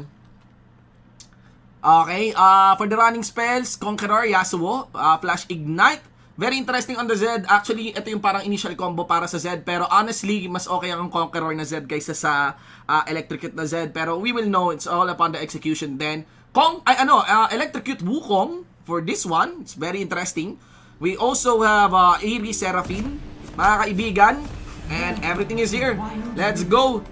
Okay, for the running spells, Conqueror, Yasuo, Flash Ignite. Very interesting on the Zed. Actually, ito yung parang initial combo para sa Zed. Pero honestly, mas okay ang Conqueror na Zed kaysa sa Electrocute na Zed. Pero we will know, it's all upon the execution then. Electrocute Wukong. For this one, it's very interesting. We also have Aerie Seraphine, mga kaibigan. And everything is here. Let's go.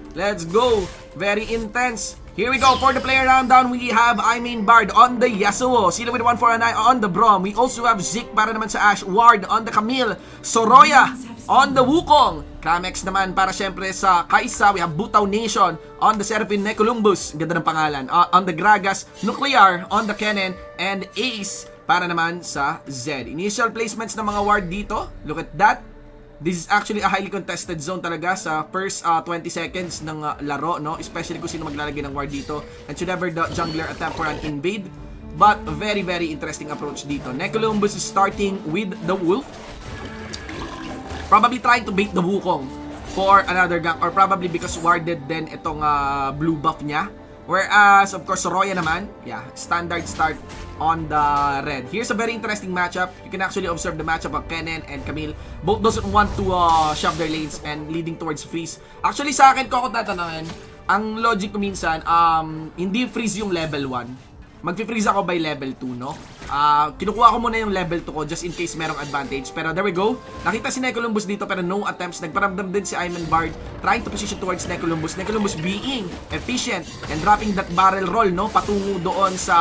Very intense. Here we go for the player rundown. We have Bard on the Yasuo. Sila with 149 on the Braum. We also have Zik para naman sa Ashe. Ward on the Camille. Soroya on the Wukong. Kamex naman para syempre sa Kaisa. We have Butaw Nation on the Seraphine Necolumbus. Ganda ng pangalan. On the Gragas. Nuclear on the Kennen. And Ace para naman sa Zed. Initial placements ng mga ward dito. Look at that. This is actually a highly contested zone talaga sa first 20 seconds ng laro, no? Especially kung sino maglalagay ng ward dito. And should ever the jungler attempt for an invade. But a very, very interesting approach dito. Necolumbus is starting with the Wolf. Probably trying to bait the Wukong for another gank. Or probably because warded din itong blue buff niya. Whereas, of course, Soroya naman, yeah, standard start on the red. Here's a very interesting matchup. You can actually observe the matchup of Kennen and Camille. Both doesn't want to shove their lanes and leading towards freeze. Actually, sa akin, ko tatanungin, ang logic ko minsan, hindi freeze yung level 1. Magpi-freeze ako by level 2, no? Kinukuha ko muna yung level 2 ko just in case merong advantage. Pero there we go. Nakita si Necolumbus dito pero no attempts. Nagparamdam din si Bard trying to position towards Necolumbus. Necolumbus being efficient and dropping that barrel roll, no? Patungo doon sa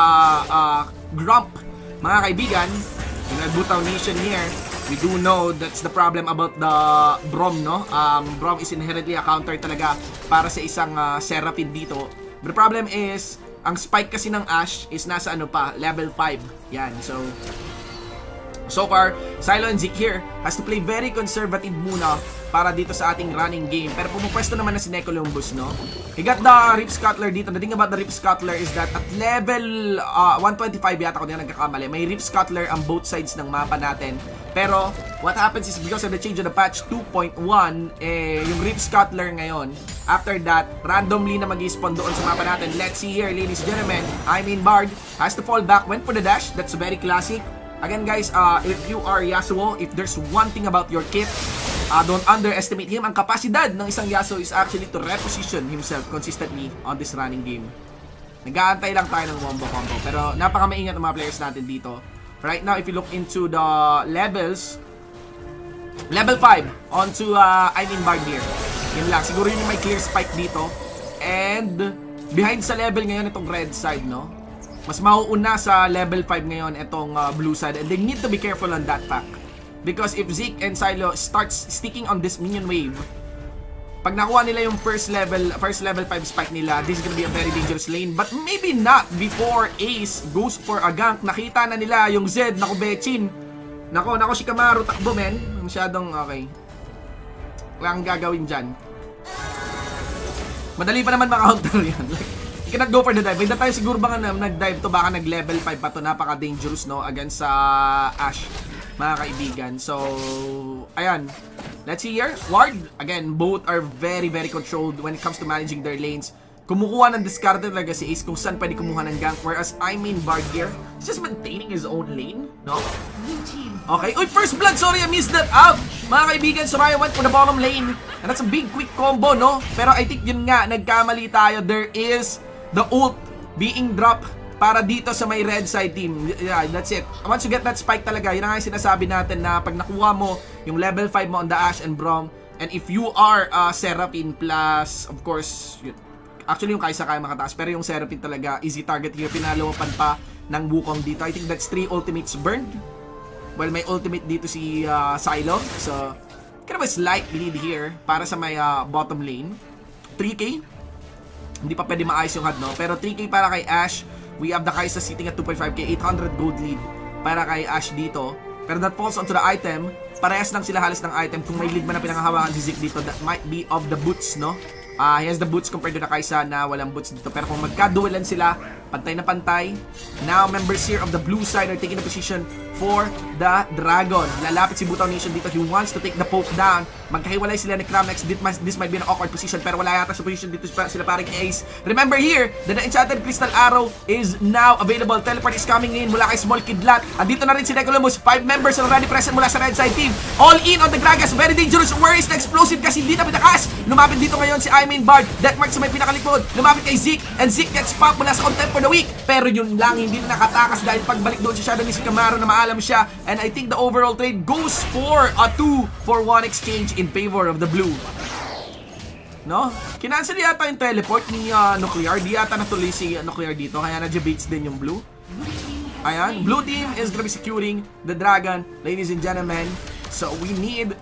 Grump. Mga kaibigan, yung Butaw Nation here, we do know that's the problem about the Braum, no? Braum is inherently a counter talaga para sa isang Seraphine dito. But the problem is, ang spike kasi ng Ashe is nasa level 5. Yan, so far, Silo and Zeke here has to play very conservative muna para dito sa ating running game. Pero pumupwesto naman na si Necolumbus, no? He got the Rip Scuttler dito. The thing about the Rip Scuttler is that at level 125 yata ko na nagkakamali, may Rip Scuttler ang both sides ng mapa natin. Pero, what happens is because of the change of the patch 2.1, yung Rip Scuttler ngayon, after that, randomly na mag-spawn doon sa mapa natin. Let's see here, ladies and gentlemen. Bard has to fall back, went for the dash. That's very classic. Again guys, if you are Yasuo, if there's one thing about your kit, don't underestimate him. Ang kapasidad ng isang Yasuo is actually to reposition himself consistently on this running game. Nag-aantay lang tayo ng combo, pero napaka-maingat ng mga players natin dito. Right now, if you look into the levels, level 5 onto Bard here. Yun lang, siguro yun yung may clear spike dito. And behind sa level ngayon itong red side, no? Mas mauuna sa level 5 ngayon itong blue side, and they need to be careful on that fact. Because if Zeke and Silo starts sticking on this minion wave, pag nakuha nila yung first level 5 spike nila, this is gonna be a very dangerous lane. But maybe not before Ace goes for a gank. Nakita na nila yung Zed, naku Bechin. Nako Shikamaru, takbo men. Masyadong okay. Wala kang gagawin dyan. Madali pa naman maka-counter yan. You cannot go for the dive. By the time siguro ba nga nag-dive to, baka nag-level 5 pa to. Napaka-dangerous, no? Against sa Ashe, mga kaibigan. So, ayan. Let's see here. Ward, again, both are very, very controlled when it comes to managing their lanes. Kumukuha ng discard talaga si Ace kung saan pwede kumuha ng gank. Whereas Bard here, he's just maintaining his own lane, no? Okay. Uy, first blood. Sorry, I missed that out. Mga kaibigan, Soraya went for the bottom lane. And that's a big, quick combo, no? Pero I think yun nga, nagkamali tayo. There is the ult being dropped para dito sa may red side team. Yeah, that's it. Once you get that spike talaga, yun ang sinasabi natin na pag nakuha mo yung level 5 mo on the Ashe and Braum, and if you are Seraphine plus, of course, actually yung Kai'Sa kaya makataas, pero yung Seraphine talaga, easy target here. Pinalawapan pa ng Wukong dito. I think that's 3 ultimates burned. Well, may ultimate dito si Silo. So, kind of a slight lead here para sa may bottom lane. 3k. Hindi pa pwede maayos yung HUD, no? Pero 3k para kay Ashe. We have the Kai'Sa sitting at 2.5k, 800 gold lead para kay Ashe dito. Pero that falls onto the item. Parehas lang sila halos ng item. Kung may lead man na pinanghahawakan si Zeke dito, that might be of the boots, no? He has the boots compared to the Kai'Sa na walang boots dito. Pero kung magka-duelan sila, pantay na pantay. Now, members here of the blue side are taking the position for the Dragon. Lalapit si Butaw Nation dito. He wants to take the Pope down. Magkahiwalay sila ni Cramex. This might be an awkward position, pero wala yata sa position dito sila paring Ace. Remember here, that the Enchanted Crystal Arrow is now available. Teleport is coming in mula kay Small Kidlat. At dito na rin si Necolumus. 5 members already present mula sa red side team. All in on the Gragas. Very dangerous. Where is the explosive? Kasi hindi na pinakas. Lumapit dito ngayon si Bard. Deathmark sa may pinakalikod. Lumapit kay Zeke. And Zeke gets popped mula sa Contempt for the Week. Pero yun lang, hindi na nakatakas dahil pagbalik doon siya ni si Camaro na maalam siya. And I think the overall trade goes for a 2-for-1 exchange in favor of the blue. No? Kinancel yata yung teleport ni Nuclear. Di yata natuloy si Nuclear dito. Kaya na-debates din yung blue. Ayan. Blue team is gonna be securing the Dragon, ladies and gentlemen. So we need...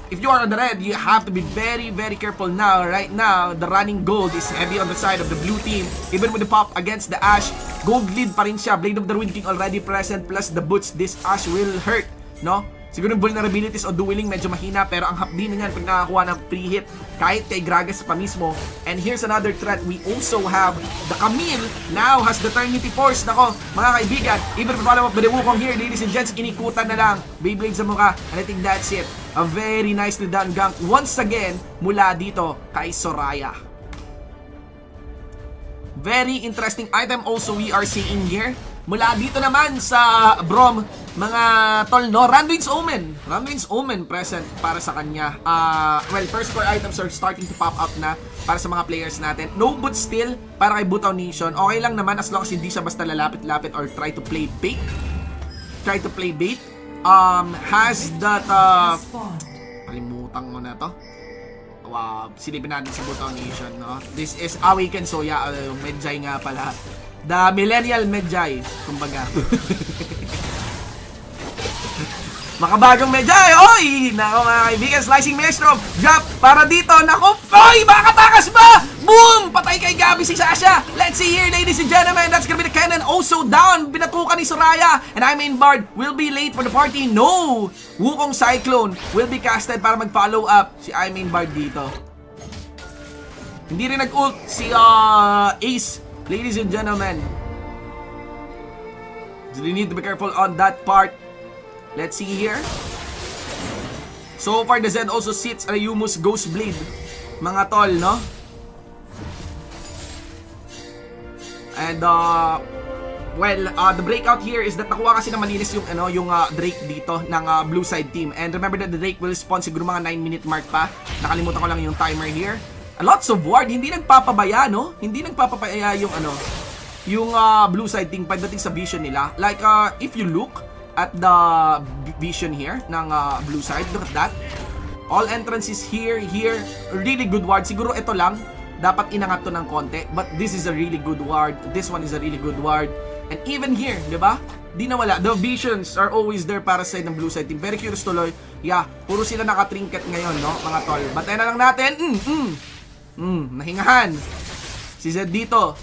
If you are on the red, you have to be very, very careful now. Right now, the running gold is heavy on the side of the blue team. Even with the pop against the Ashe, gold lead pa rin siya. Blade of the Ruined King already present, plus the boots. This Ashe will hurt, no? Siguro yung vulnerabilities o dueling medyo mahina, pero ang hapdi na yan pag nakakuha ng free hit kahit kay Gragas pa mismo. And here's another threat. We also have the Camille now has the Eternity Force. Nako, mga kaibigan, even if follow up with the Wukong here, ladies and gents, inikutan na lang. Beyblade sa mukha. And I think that's it. A very nicely done gank once again mula dito kay Soraya. Very interesting item also we are seeing here. Mula dito naman sa Braum, mga tol, no? Randuin's Omen. Randuin's Omen present para sa kanya. Well, first core items are starting to pop up na para sa mga players natin. No boot still para kay Butaw Nation. Okay lang naman as long as hindi siya basta lalapit-lapit or try to play bait. Has that, kalimutan mo na to. Wow, silipin natin si Butaw Nation, no? This is Awaken Soya, Medjay nga pala. The Millennial Medjay, kumbaga. Makabagong Medjay, oy! Nako mga kaibigan, Slicing Maelstrom, drop para dito, nako, oy! Makatakas ba? Boom! Patay kay Gabi si Sasha. Let's see here, ladies and gentlemen, that's gonna be the cannon also down. Binatukan ni Soraya, and Bard will be late for the party. No! Wukong Cyclone will be casted para mag-follow up si Bard dito. Hindi rin nag-ult si Ace. Ladies and gentlemen, so you need to be careful on that part. Let's see here. So far, the Zed also sits on a Yumus Ghost Blade. Mga tol, no? And Well, the breakout here is that nakuha kasi na malinis yung Drake dito ng blue side team. And remember that the Drake will spawn siguro mga 9-minute mark pa. Nakalimutan ko lang yung timer here. Lots of ward, hindi nagpapabaya, no? Hindi nagpapabaya yung yung blue side team pagdating sa vision nila. Like if you look at the vision here ng blue side, look at that. All entrances here, really good ward. Siguro ito lang, dapat inangat to ng konti. But this is a really good ward. This one is a really good ward. And even here, di ba? Di nawala. The visions are always there para sa side ng blue side team. Very curious tuloy. Yeah, puro sila nakatrinket ngayon, no? Mga tol. Batayan na lang natin. Nahingahan. Si Zed dito.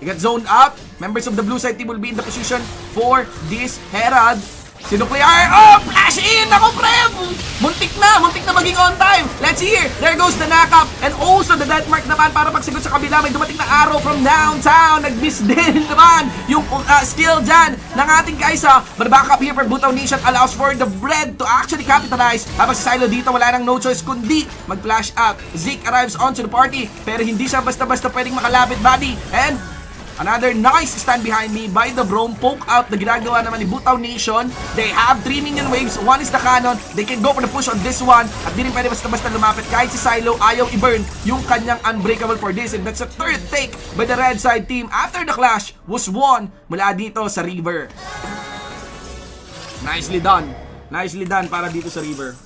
He got zoned up. Members of the blue side team will be in the position for this Herald. Sinuclear. Oh, flash in! Ako, Prem! Muntik na maging on time. Let's see here. There goes the knock-up. And also the death mark naman para pagsigot sa kabila. May dumating na arrow from downtown. Nag-miss din naman yung skill dyan ng ating Kaisa. But the backup here for Butaw Nation allows for the Red to actually capitalize. Habang si Silo dito, wala nang no choice kundi mag-flash up. Zeke arrives onto the party. Pero hindi siya basta-basta pwedeng makalapit, buddy. And another nice stand behind me by the Brome. Poke out na ginagawa naman ni Butaw Nation. They have 3 minion waves. One is the cannon. They can go for the push on this one. At di rin pwede basta-basta lumapit. Kahit si Silo ayaw i-burn yung kanyang unbreakable for this. And that's a third take by the red side team after the clash was won mula dito sa River. Nicely done. Nicely done para dito sa River.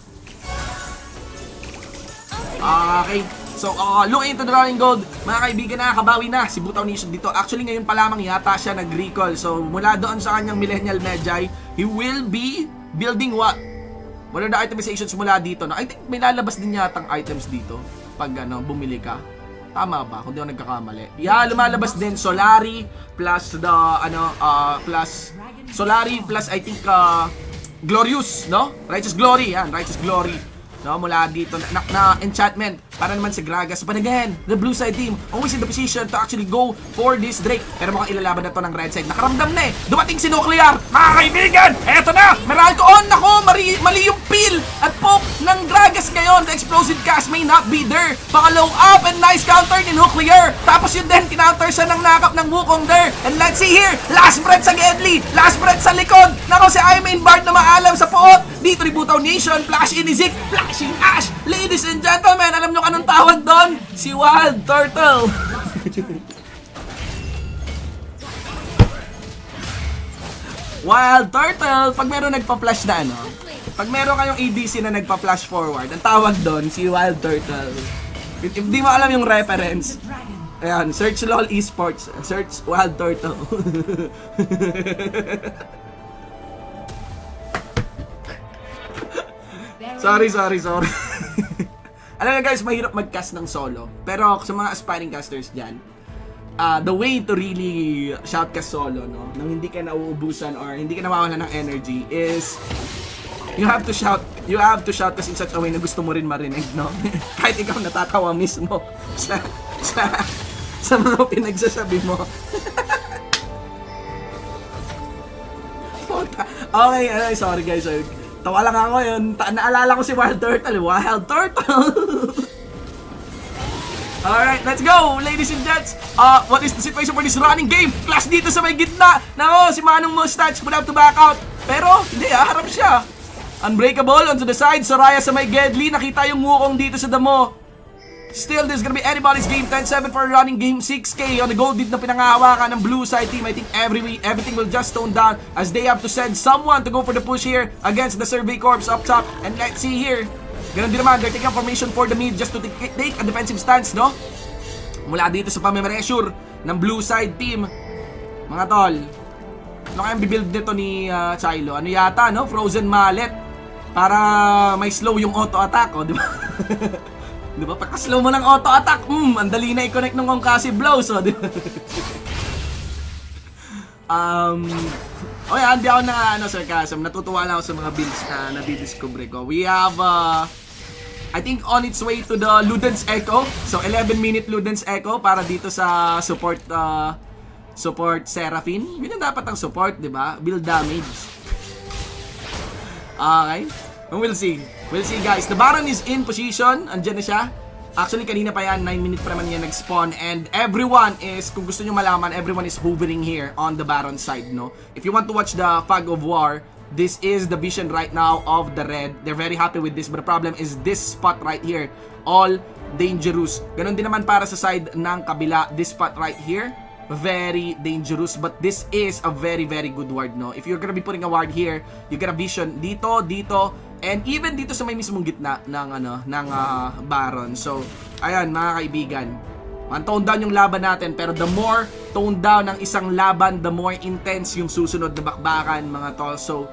Okay. So, looking into the running gold, mga kaibigan, nakakabawi na si Butaw Nation dito. Actually, ngayon pa lamang yata siya nag-recall. So, mula doon sa kanyang Millennial Magi, he will be building what? What are the itemizations mula dito? No? I think may lalabas din yatang items dito pag bumili ka. Tama ba? Kung di ako nagkakamali. Yeah, lumalabas din Solari plus the, plus Solari plus I think, Glorious, no? Righteous Glory, yan. Righteous Glory. No, mula dito na enchantment para naman sa Gragas. But again, the blue side team always in the position to actually go for this Drake. Pero mukhang ilalaban na to ng red side. Nakaramdam na eh. Dumating si Nuclear. Mga kaibigan, eto na. Meralco on. Nako, mali yung peel at poke ng Gragas ngayon. The explosive cast may not be there. Baka low up and nice counter ni Nuclear. Tapos yun din, kinounter siya ng knock-up ng Wukong there. And let's see here, last breath sa Gedli. Last breath sa likod. Nako, si Imain Bard na maalam sa poot. Dito ni Butaw Nation. Flash in ni Zeke. Flashing Ash. Ladies and gentlemen, alam nyo anong tawag doon? Si Wild Turtle. Wild Turtle. Pag meron nagpa-flash na pag meron kayong ADC na nagpa-flash forward, ang tawag doon, si Wild Turtle. If di mo alam yung reference, ayan, search LoL Esports, search Wild Turtle. Sorry. Alam nga guys, mahirap mag-cast ng solo. Pero sa mga aspiring casters dyan, the way to really shoutcast solo, no? Nang hindi ka nauubusan or hindi ka nawawalan ng energy is you have to shout kasi in such a way na gusto mo rin marinig, no? Kahit ikaw natatawa mismo sa mga pinagsasabi mo. Okay, sorry guys. Tawa lang ako yun. Naalala ko si Wild Turtle. Wild Turtle! Alright, let's go, ladies and gents. What is the situation for this running game? Clash dito sa may gitna. Nako, si Manong Mustache would have to back out. Pero, hindi harap siya. Unbreakable onto the side. Soraya sa may Gedli. Nakita yung Wukong dito sa damo. Still, this is gonna be anybody's game. 10-7 for running game. 6K on the gold lead na pinangahawakan ng blue side team. I think everything will just tone down as they have to send someone to go for the push here against the Survey Corps up top. And let's see here. Ganun din naman, they're taking formation for the mid just to take a defensive stance, no? Mula dito sa pamimeresure ng blue side team. Mga tol, ano kayang bibuild nito ni Chilo? Ano yata, no? Frozen Mallet. Para may slow yung auto-attack, di ba? Di ba? Pagka-slow mo ng auto-attack, ang dali na i-connect ng concussive blows, di ba? Hindi ako na sarcasm. Natutuwa lang ako sa mga builds na nadidiscover ko. We have, I think on its way to the Luden's Echo. So, 11-minute Luden's Echo para dito sa support Seraphine. Yun ang dapat ang support, di ba? Build damage. Okay. And we'll see. We'll see guys. The Baron is in position. Andyan na siya. Actually, kanina pa yan, 9 minutes pa naman yan nag-spawn. And everyone is, kung gusto nyo malaman, everyone is hovering here on the Baron side, no? If you want to watch the Fog of War, this is the vision right now of the red. They're very happy with this, but the problem is this spot right here, all dangerous. Ganon din naman para sa side ng kabila. This spot right here, very dangerous, but this is a very good ward, no? If you're gonna be putting a ward here, you get a vision dito, and even dito sa may mismong gitna ng Baron. So, ayan mga kaibigan, tone down yung laban natin, pero the more tone down ng isang laban, the more intense yung susunod na bakbakan, mga tol. So,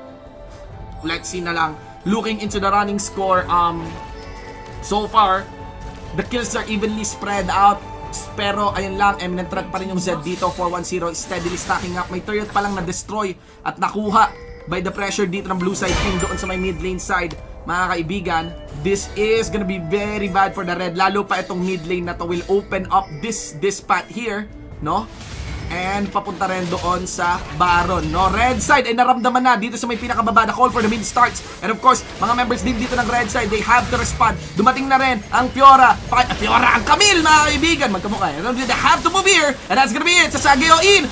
let's see na lang. Looking into the running score, so far, the kills are evenly spread out. Pero ayun lang, eminent threat pa rin yung Z dito. 410 steadily stacking up. May turret pa lang na-destroy at nakuha by the pressure dito ng blue side team doon sa may mid lane side. Mga kaibigan, this is gonna be very bad for the red. Lalo pa itong mid lane na to will open up this path here, no? And papunta rin doon sa Baron, no? Red side ay naramdaman na dito sa may pinakababa na call for the mid starts. And of course, mga members din dito ng red side, they have to respond. Dumating na rin ang Fiora. Fiora ang Camille, mga kaibigan. Magkamukha. They have to move here. And that's gonna be it. Sasageo in.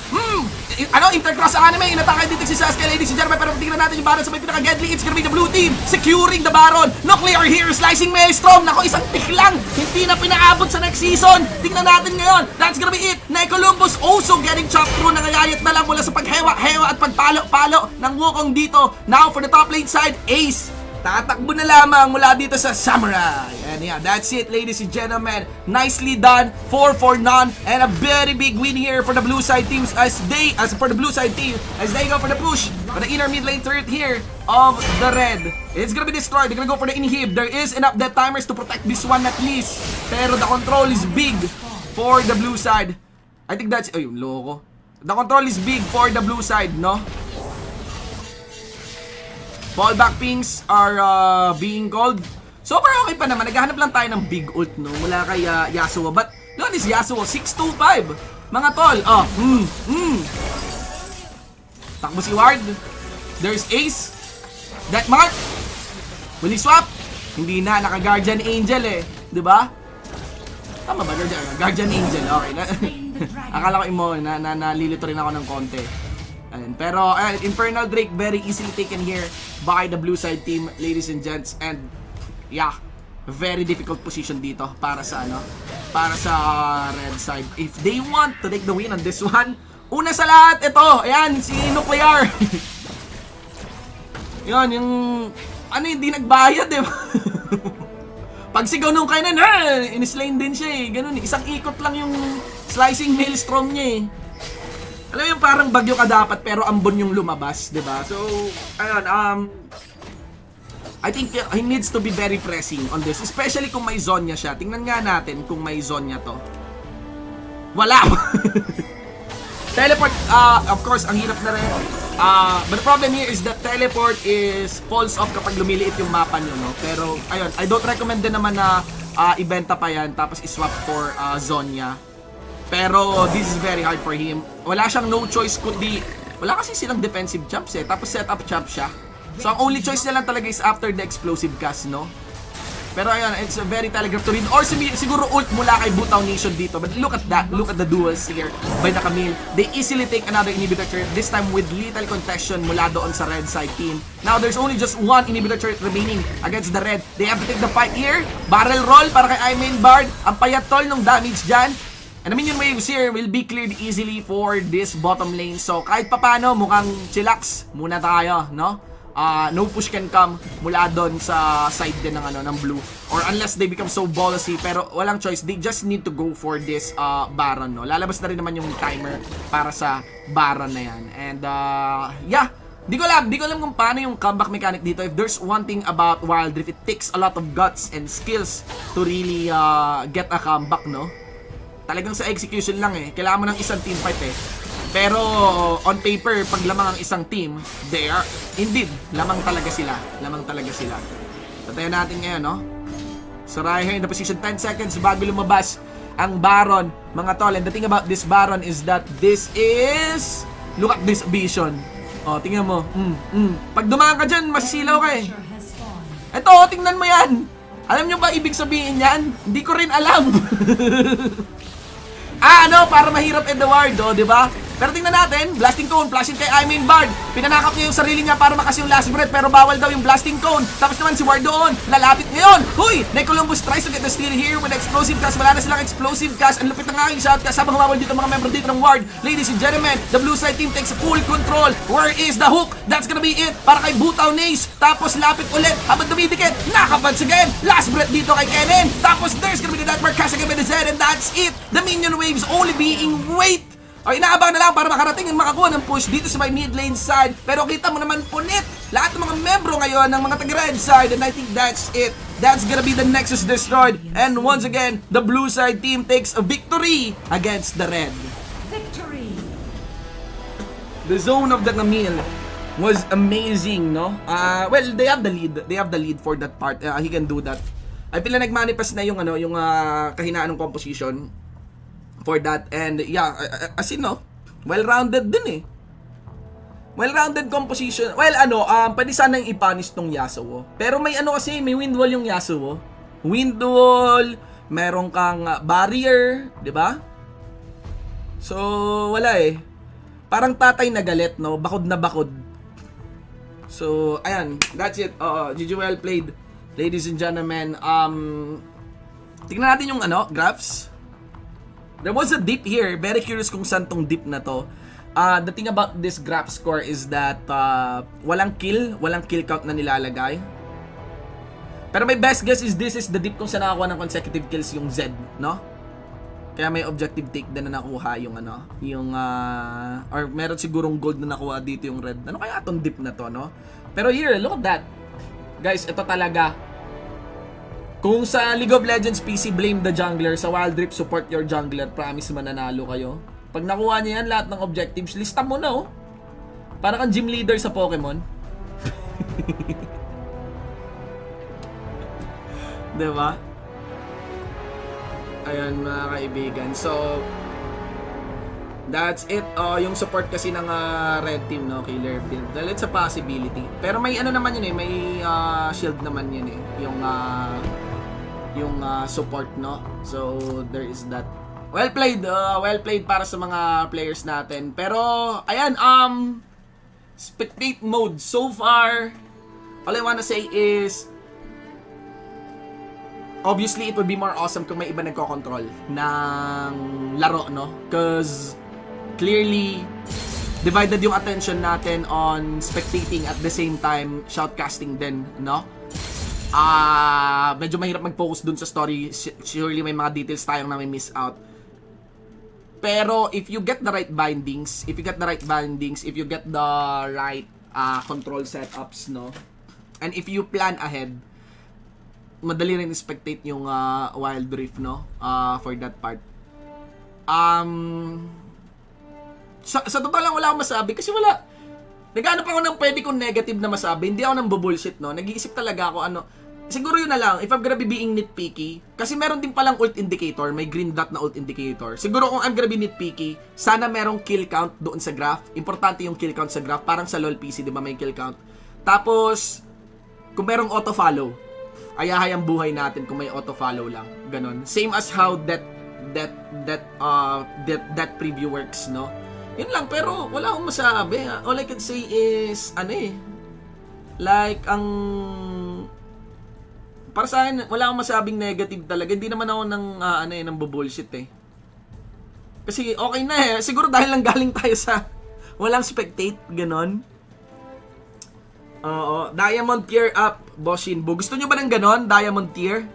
Intercross ang anime. Inatakay dito si Sasuke, ladies and gentlemen. Pero tingnan natin yung Baron sa may pinaka-deadly. It's gonna be the blue team securing the Baron. Nuclear here, slicing Maelstrom. Nako, isang pick lang. Hindi na pinaabot sa next season. Tingnan natin ngayon. That's gonna be it. Columbus also getting chopped through. Nangayayat na lang mula sa paghewa-hewa at pagpalo-palo ng Wukong dito. Now for the top lane side, Ace. Tatakbo na lamang mula dito sa Samurai. And yeah, that's it, ladies and gentlemen. Nicely done. 4 for none. And a very big win here for the blue side teams as they go for the push. For the inner mid lane turret here of the red. It's gonna be destroyed. They're gonna go for the inhib. There is enough death timers to protect this one at least. Pero the control is big for the blue side. I think that's... Ay, loko. The control is big for the blue side, no? Fallback pings are being called. So far okay pa naman. Naghahanap lang tayo ng big ult, no? Mula kay Yasuo. But, look at this Yasuo. 625. Mga tol. Takbo si Ward. There's Ace. Death Mark. Will he swap? Hindi na. Naka-Guardian Angel eh. Diba? Tama ba? Guardian Angel. Okay. Akala ko imo na nalilito rin ako ng konti. Ayan. Pero Infernal Drake very easily taken here by the blue side team, ladies and gents. And yeah, very difficult position dito para sa para sa red side. If they want to take the win on this one, una sa lahat ito, ayan si Nuclear. Yun, yung hindi nagbayad, di ba? Pag sigaw nung kainan, inislane din siya eh. Ganun, isang ikot lang yung slicing maelstrom niya eh. Alam mo yung parang bagyo ka dapat pero ambon yung lumabas, di ba? So, ayun, I think he needs to be very pressing on this. Especially kung may Zonya siya. Tingnan nga natin kung may Zonya to. Wala! Teleport, of course, ang hirap na rin. But the problem here is that teleport is falls off kapag lumiliit yung mapa nyo, no? Pero, ayun, I don't recommend din naman na ibenta pa yan tapos iswap for Zonya. Pero, this is very hard for him. Wala siyang no choice kundi, wala kasi silang defensive champs eh. Tapos set up champ siya. So, ang only choice niya lang talaga is after the explosive cast, no? Pero ayun, it's a very telegraph to read. Or siguro ult mula kay Butaw Nation dito. But look at that. Look at the duels here by the Camille. They easily take another inhibitor turret. This time with lethal contestation mula doon sa red side team. Now there's only just one inhibitor turret remaining against the red. They have to take the fight here. Barrel roll para kay Main Bard. Ang payat tol nung damage dyan. And I mean yung waves here will be cleared easily for this bottom lane. So kahit papano mukhang chillax muna tayo, no? No push can come mula doon sa side din ng blue, or unless they become so ballsy, pero walang choice, they just need to go for this Baron, no? Lalabas na rin naman yung timer para sa Baron na yan. And yeah, di ko alam kung paano yung comeback mechanic dito. If there's one thing about Wild Rift, it takes a lot of guts and skills to really get a comeback, no? Talagang sa execution lang eh. Kailangan mo ng isang team fight eh. Pero on paper, pag lamang ang isang team, they are indeed, lamang talaga sila. Lamang talaga sila. Tatayan natin ngayon, no? Soraya here in the position, 10 seconds bago lumabas ang Baron, mga tol. And the thing about this Baron is that this is... Look at this vision. O, tingnan mo. Pag dumaan ka dyan, masisilaw ka eh. Ito, tingnan mo yan. Alam nyo ba ibig sabihin yan? Hindi ko rin alam. Para mahirap Eduardo, di ba? Pero tingnan natin, blasting cone, flashing kay I main Bard. Pinanakap niya yung sarili niya para makas yung last breath, pero bawal daw yung blasting cone. Tapos naman si Ward doon, lalapit ngayon. Huy! Columbus tries to get the steal here with explosive cast. Wala na silang explosive cast. Ang lupit ng aking shot cast habang humawal dito mga member dito ng Ward. Ladies and gentlemen, the blue side team takes full control. Where is the hook? That's gonna be it para kay Butaw Nace. Tapos lapit ulit habang dumidikit. Nakapads again. Last breath dito kay Kennen. Tapos there's gonna be the Dark cast again by the Z, and that's it. The minion waves only being wait. O inaabangan na lang para makarating at makakuha ng push dito sa may mid lane side. Pero kita mo naman punit lahat ng mga membro ngayon ng mga taga-red side, and I think that's it. That's gonna be the Nexus destroyed. And once again, the blue side team takes a victory against the red. Victory! The zone of the Camille was amazing, no? Well, they have the lead. They have the lead for that part. He can do that. I feel na nagmanifest na yung kahinaan ng composition for that, and yeah, as in, no, well-rounded din eh. Well-rounded composition. Well, pwede sanang i-punish tong Yasuo. Pero may kasi, may wind wall yung Yasuo. Wind wall, meron kang barrier, di ba? So, wala eh. Parang tatay na galit, no? Bakod na bakod. So, ayan, that's it. GG, well played, ladies and gentlemen. Tingnan natin yung graphs. There was a dip here. Very curious kung saan tong dip na to. The thing about this graph score is that walang kill count na nilalagay. Pero my best guess is this is the dip kung saan nakakuha ng consecutive kills yung Z, no? Kaya may objective take din na nakuha yung or meron sigurong gold na nakuha dito yung red. Ano kaya tong dip na to, no? Pero here, look at that. Guys, ito talaga. Kung sa League of Legends PC, blame the jungler. Sa Wild Rift, support your jungler. Promise mananalo kayo. Pag nakuha niya yan, lahat ng objectives, lista mo na, oh. Para kang gym leader sa Pokemon. Diba? Ayan, mga kaibigan. So, that's it. Yung support kasi ng red team, no, killer build. Dahil it's a possibility. Pero may naman yun eh. May shield naman yun eh. Yung support, no? So, there is that. Well played para sa mga players natin. Pero, ayan, spectate mode. So far, all I wanna say is, obviously, it would be more awesome kung may iba nagko-control ng laro, no? Because, clearly, divided yung attention natin on spectating at the same time, shoutcasting din, no? Medyo mahirap mag-focus dun sa story. Surely may mga details tayong na may miss out. Pero if you get the right bindings, if you get the right control setups, no? And if you plan ahead, madali rin spectate yung Wild Rift, no? For that part. Sa totoo lang wala akong masabi kasi wala. Naghanap ako ng pwede kong negative na masabi. Hindi ako nang bullshit, no? Nag-iisip talaga ako siguro yun na lang, if I'm gonna be being nitpicky, kasi meron din palang ult indicator, may green dot na ult indicator. Siguro kung I'm gonna be nitpicky, sana merong kill count doon sa graph. Importante yung kill count sa graph, parang sa LoL PC, di ba may kill count? Tapos, kung merong auto-follow, ayahayang buhay natin kung may auto-follow lang. Ganon. Same as how that preview works, no? Yun lang, pero wala akong masabi. All I can say is, like, para sa akin, wala akong masabing negative talaga. Hindi naman ako ng bullshit eh. Kasi okay na eh. Siguro dahil lang galing tayo sa walang spectate, ganon. Oo. Diamond tier up, Boshinbo. Gusto nyo ba ng ganon? Diamond tier?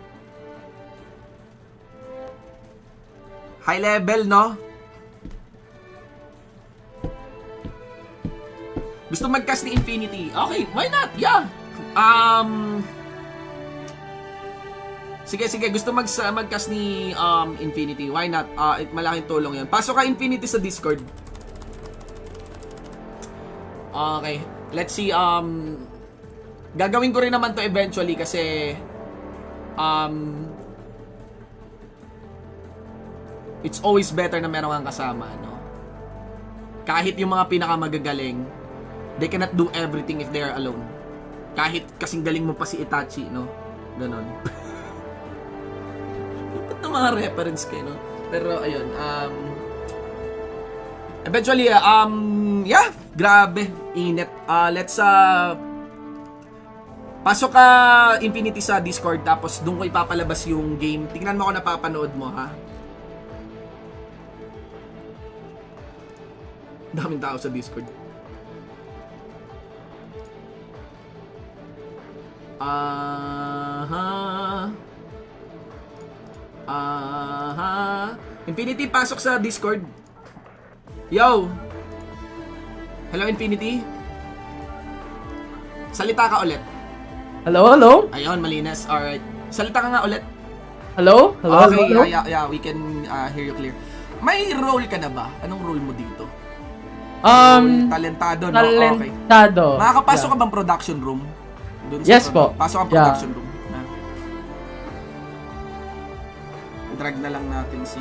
High level, no? Gusto mag-cast ni Infinity. Okay, why not? Yeah. Sige, gusto mag-cast ni Infinity. Why not? Malaking tulong yan. Pasok ka Infinity sa Discord. Okay. Let's see. Gagawin ko rin naman to eventually kasi it's always better na meron kang kasama, no? Kahit yung mga pinakamagagaling, they cannot do everything if they are alone. Kahit kasing galing mo pa si Itachi, no? Ganon. itong mga reference kayo, no? Pero, ayun, eventually, yeah, grabe, init. Let's, pasok ka Infinity sa Discord, tapos doon ko ipapalabas yung game. Tingnan mo kung napapanood mo, ha? Daming tao sa Discord. Infinity, pasok sa Discord. Yo! Hello, Infinity? Salita ka ulit. Hello? Ayun, malinis. Alright. Salita ka nga ulit. Hello? Okay, Hello? yeah, we can hear you clear. May role ka na ba? Anong role mo dito? Talentado, no? Okay. Talentado. Makakapasok ka bang production room? Dun sa Yes po. Pasok ang Yeah. production room. Drag na lang natin si...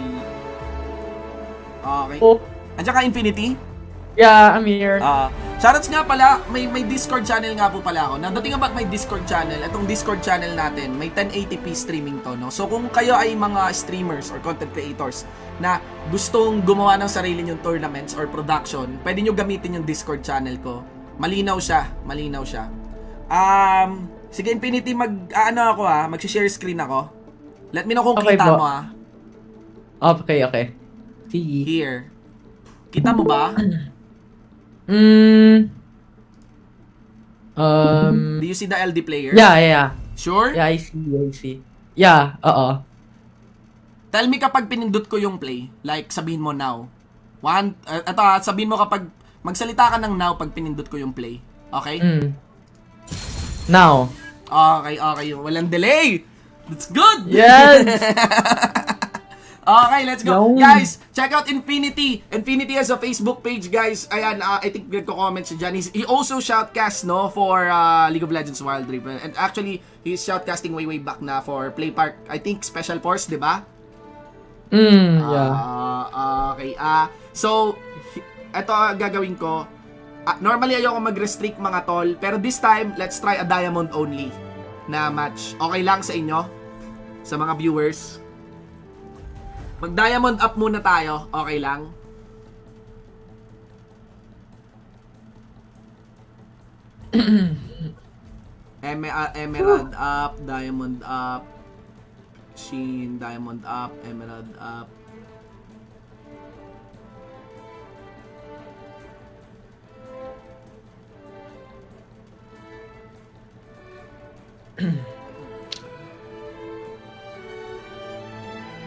Okay. Oh, Andiyan ka, Infinity? yeah, I'm here. Shoutouts nga pala, may Discord channel nga po pala ako. Nadating about may Discord channel. Itong Discord channel natin, may 1080p streaming to, no? So kung kayo ay mga streamers or content creators na gustong gumawa ng sarili nyong tournaments or production, pwede nyo gamitin yung Discord channel ko. Malinaw siya. Sige, Infinity, mag-share screen ako. Let me know kung Okay kita po. mo, ha. Okay. See. Here. Kita mo ba? Do you see the LD player? Yeah. Sure? Yeah, I see. Yeah, oo. Tell me kapag pinindot ko yung play. Like, sabihin mo now. Sabihin mo kapag magsalita ka ng now pag pinindot ko yung play. Okay? Now. Okay. Walang delay. That's good. Yes. Okay, let's go. Yo. Guys, check out Infinity. Infinity has a Facebook page, guys. Ayan, I think nagko-comment si Johnny. He also shoutcast, no, for League of Legends Wild Rift. And actually, he's shoutcasting way back na for Play Park. I think Special Force, di ba? Yeah. Okay. So, ito gagawin ko. Normally, ayoko mag-restrict mga tol. Pero this time, let's try a diamond only na match. Okay lang sa inyo? Sa mga viewers? Mag-diamond up muna tayo. Okay lang? Emerald up, diamond up, Sheen, diamond up, emerald up.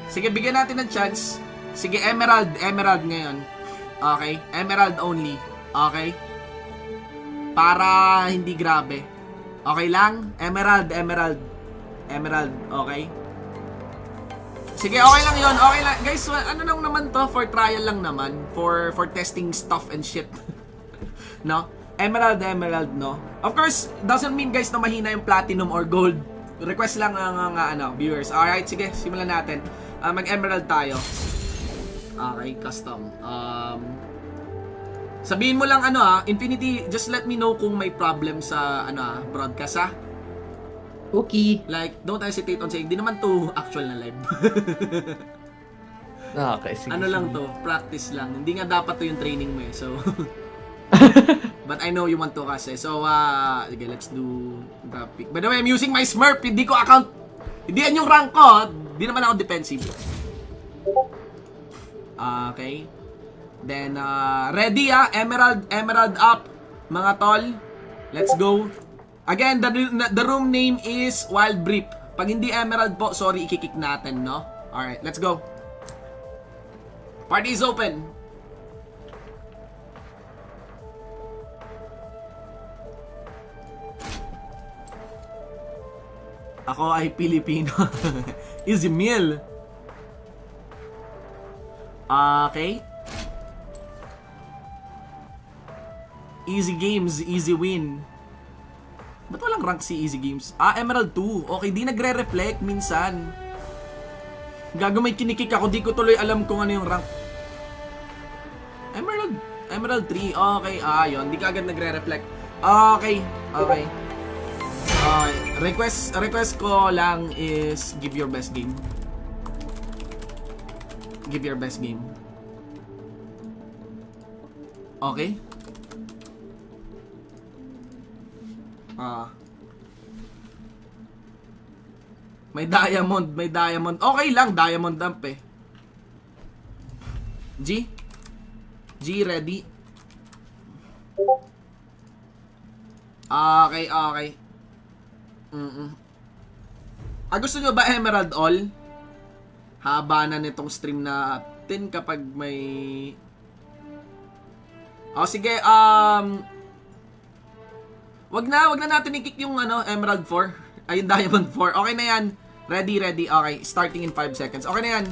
Sige, bigyan natin ng chance. Sige, emerald ngayon. Okay? Emerald only. Okay? Para hindi grabe. Okay lang? Emerald. Okay? Sige, okay lang yon. Okay lang. Guys, ano lang naman to? For trial lang naman. For testing stuff and shit. No? Emerald, no? Of course, doesn't mean guys na mahina yung platinum or gold. Request lang ng viewers. Alright, sige, simulan natin. Mag-emerald tayo. Okay, custom. Sabihin mo lang Infinity, just let me know kung may problem sa broadcast Okay. Like, don't hesitate on saying, di naman to actual na live. Okay, sige. Lang to, practice lang. Hindi nga dapat to yung training mo so. But I know you want to kasi. So, sige, let's do the pick. By the way, I'm using my Smurf. Hindi ko account. Hindi yan yung rank ko. Hindi naman ako defensive. Okay. Then, ready Emerald up. Mga tol. Let's go. Again, the room name is Wild Brief. Pag hindi Emerald po, sorry, ikikik natin, no? Alright, let's go. Party is open. Ako ay Pilipino. Easy meal. Okay. Easy games, easy win. Ba't walang rank si Easy Games? Emerald 2. Okay, di nagre-reflect minsan. Gago, may kinikik ako. Di ko tuloy alam kung ano yung rank. Emerald 3. Okay, yun. Di ka agad nagre-reflect. Okay. Request ko lang is give your best game. Give your best game. Okay. May diamond. Okay lang, diamond dump eh. G, ready? Okay. Gusto nyo ba Emerald All? Haba na nitong stream natin kapag may... sige, wag na natin i-kick yung Emerald 4. Ay, yung Diamond 4. Okay na yan. Ready. Okay, starting in 5 seconds. Okay na yan.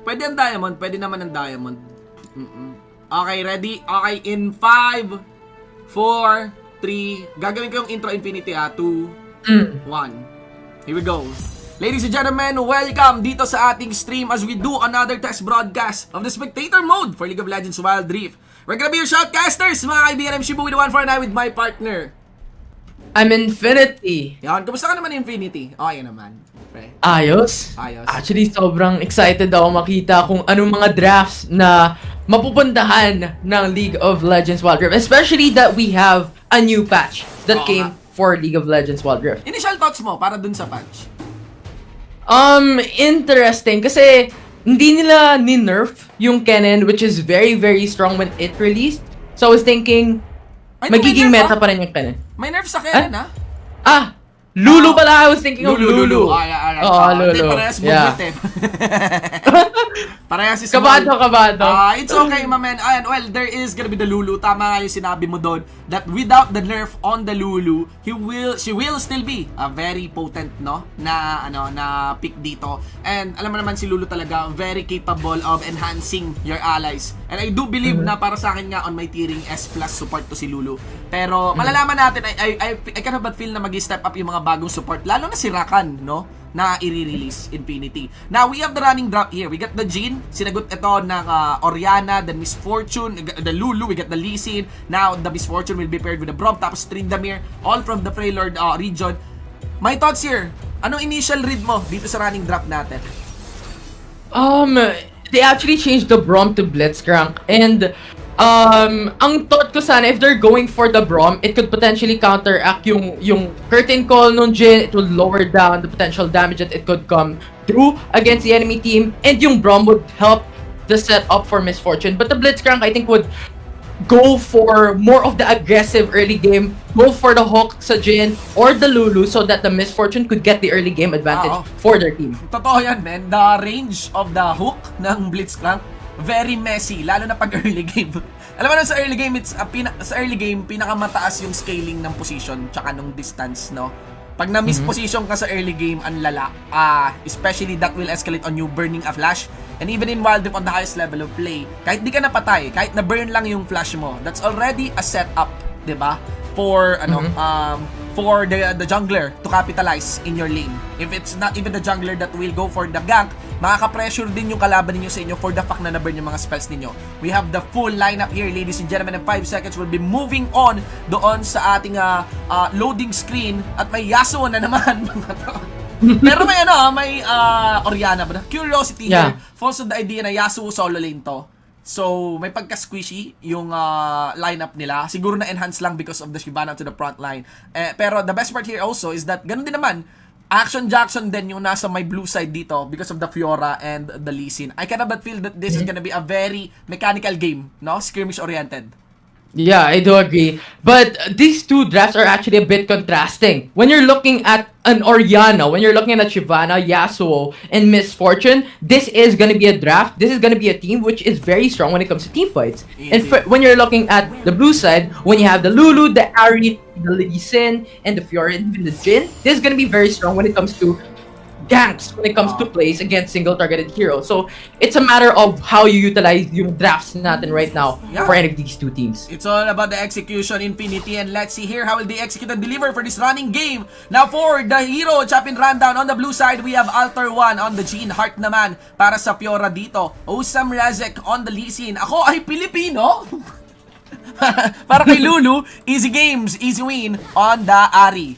Pwede ang Diamond. Pwede naman ang Diamond. Okay, ready? Okay, in 5, 4, 3. Gagawin ko yung intro infinity 2, 1. Here we go. Ladies and gentlemen, welcome dito sa ating stream as we do another test broadcast of the spectator mode for League of Legends Wild Rift. We're gonna be your shoutcasters, mga kaibigan. I'm Shibu with the 149 with my partner. I'm Infinity. Yan, kumusta ka naman Infinity? Okay naman. Pre. Ayos. Actually, sobrang excited ako makita kung anong mga drafts na mapupuntahan ng League of Legends Wild Rift. Especially that we have a new patch that came for League of Legends Wild Rift. Initial thoughts mo para dun sa patch? Interesting kasi hindi nila ni-nerf yung Kennen, which is very, very strong when it released. So I was thinking, magiging meta pa rin yung Kennen. May nerf sa Kennen, Lulu pala. I was thinking of Lulu. Alright. Lulu. Parehas bugit eh. Parehas si Kabado. It's okay, my man. Ayan, well, there is gonna be the Lulu. Tama nga yung sinabi mo doon that without the nerf on the Lulu, she will still be a very potent, no? Na pick dito. And alam mo naman si Lulu talaga very capable of enhancing your allies. And I do believe na para sa akin nga on my tiering S+ support to si Lulu. Pero malalaman natin, I cannot but feel na mag-step up yung mga bagong support, lalo na si Rakan, no? Na i-release Infinity. Now, we have the running drop here. We got the Jhin, sinagot ito ng Orianna, the Misfortune, the Lulu, we got the Lee Sin. Now, the Misfortune will be paired with the Braum, tapos Tryndamere, all from the Freylord region. My thoughts here, anong initial read mo dito sa running drop natin? They actually changed the Braum to Blitzcrank, and ang thought ko sana, if they're going for the Braum, it could potentially counteract yung curtain call nung Jhin. It would lower down the potential damage that it could come through against the enemy team, and yung Braum would help the setup for Misfortune. But the Blitzcrank, I think, would go for more of the aggressive early game, go for the hook sa Jhin or the Lulu so that the Misfortune could get the early game advantage for their team. Totoo yan, man. The range of the hook ng Blitzcrank, very messy, lalo na pag early game. Alam mo na sa early game, sa early game, pinakamataas yung scaling ng position tsaka nung distance, no? Pag na-miss position ka sa early game, ang lala. Especially that will escalate on you burning a flash. And even in Wild Rift on the highest level of play, kahit di ka napatay, kahit na-burn lang yung flash mo, that's already a setup, 'di ba? For for the jungler to capitalize in your lane. If it's not even the jungler that will go for the gank, makaka-pressure din yung kalaban ninyo sa inyo for the fact na na-burn yung mga spells ninyo. We have the full lineup here, ladies and gentlemen. In 5 seconds, we'll be moving on doon sa ating loading screen. At may Yasuo na naman, mga to. Pero may may Orianna ba? Curiosity here, falls on the idea na Yasuo solo lane to. So, may pagka-squishy yung lineup nila. Siguro na-enhance lang because of the Shyvana to the front line. Pero the best part here also is that ganun din naman, Action Jackson din yung nasa my blue side dito because of the Fiora and the Lee Sin. I cannot but feel that this is gonna be a very mechanical game, no? Skirmish-oriented. Yeah, I do agree. But these two drafts are actually a bit contrasting. When you're looking at an Orianna, when you're looking at Shyvana, Yasuo, and Misfortune, this is gonna be a draft. This is gonna be a team which is very strong when it comes to team fights. And when you're looking at the blue side, when you have the Lulu, the Ahri, the Lee Sin, and the Fiora, and even the Jhin, this is gonna be very strong when it comes to ganks, when it comes to plays against single targeted heroes. So it's a matter of how you utilize yung drafts natin right now for any of these two teams. It's all about the execution, Infinity, and let's see here how will they execute and deliver for this running game. Now for the hero champion rundown on the blue side, we have Altar 1 on the Jhin, Heart naman para sa Fiora dito. Osam Razek on the Lee Sin. Ako ay Pilipino. Para kay Lulu, easy games, easy win on the Ahri.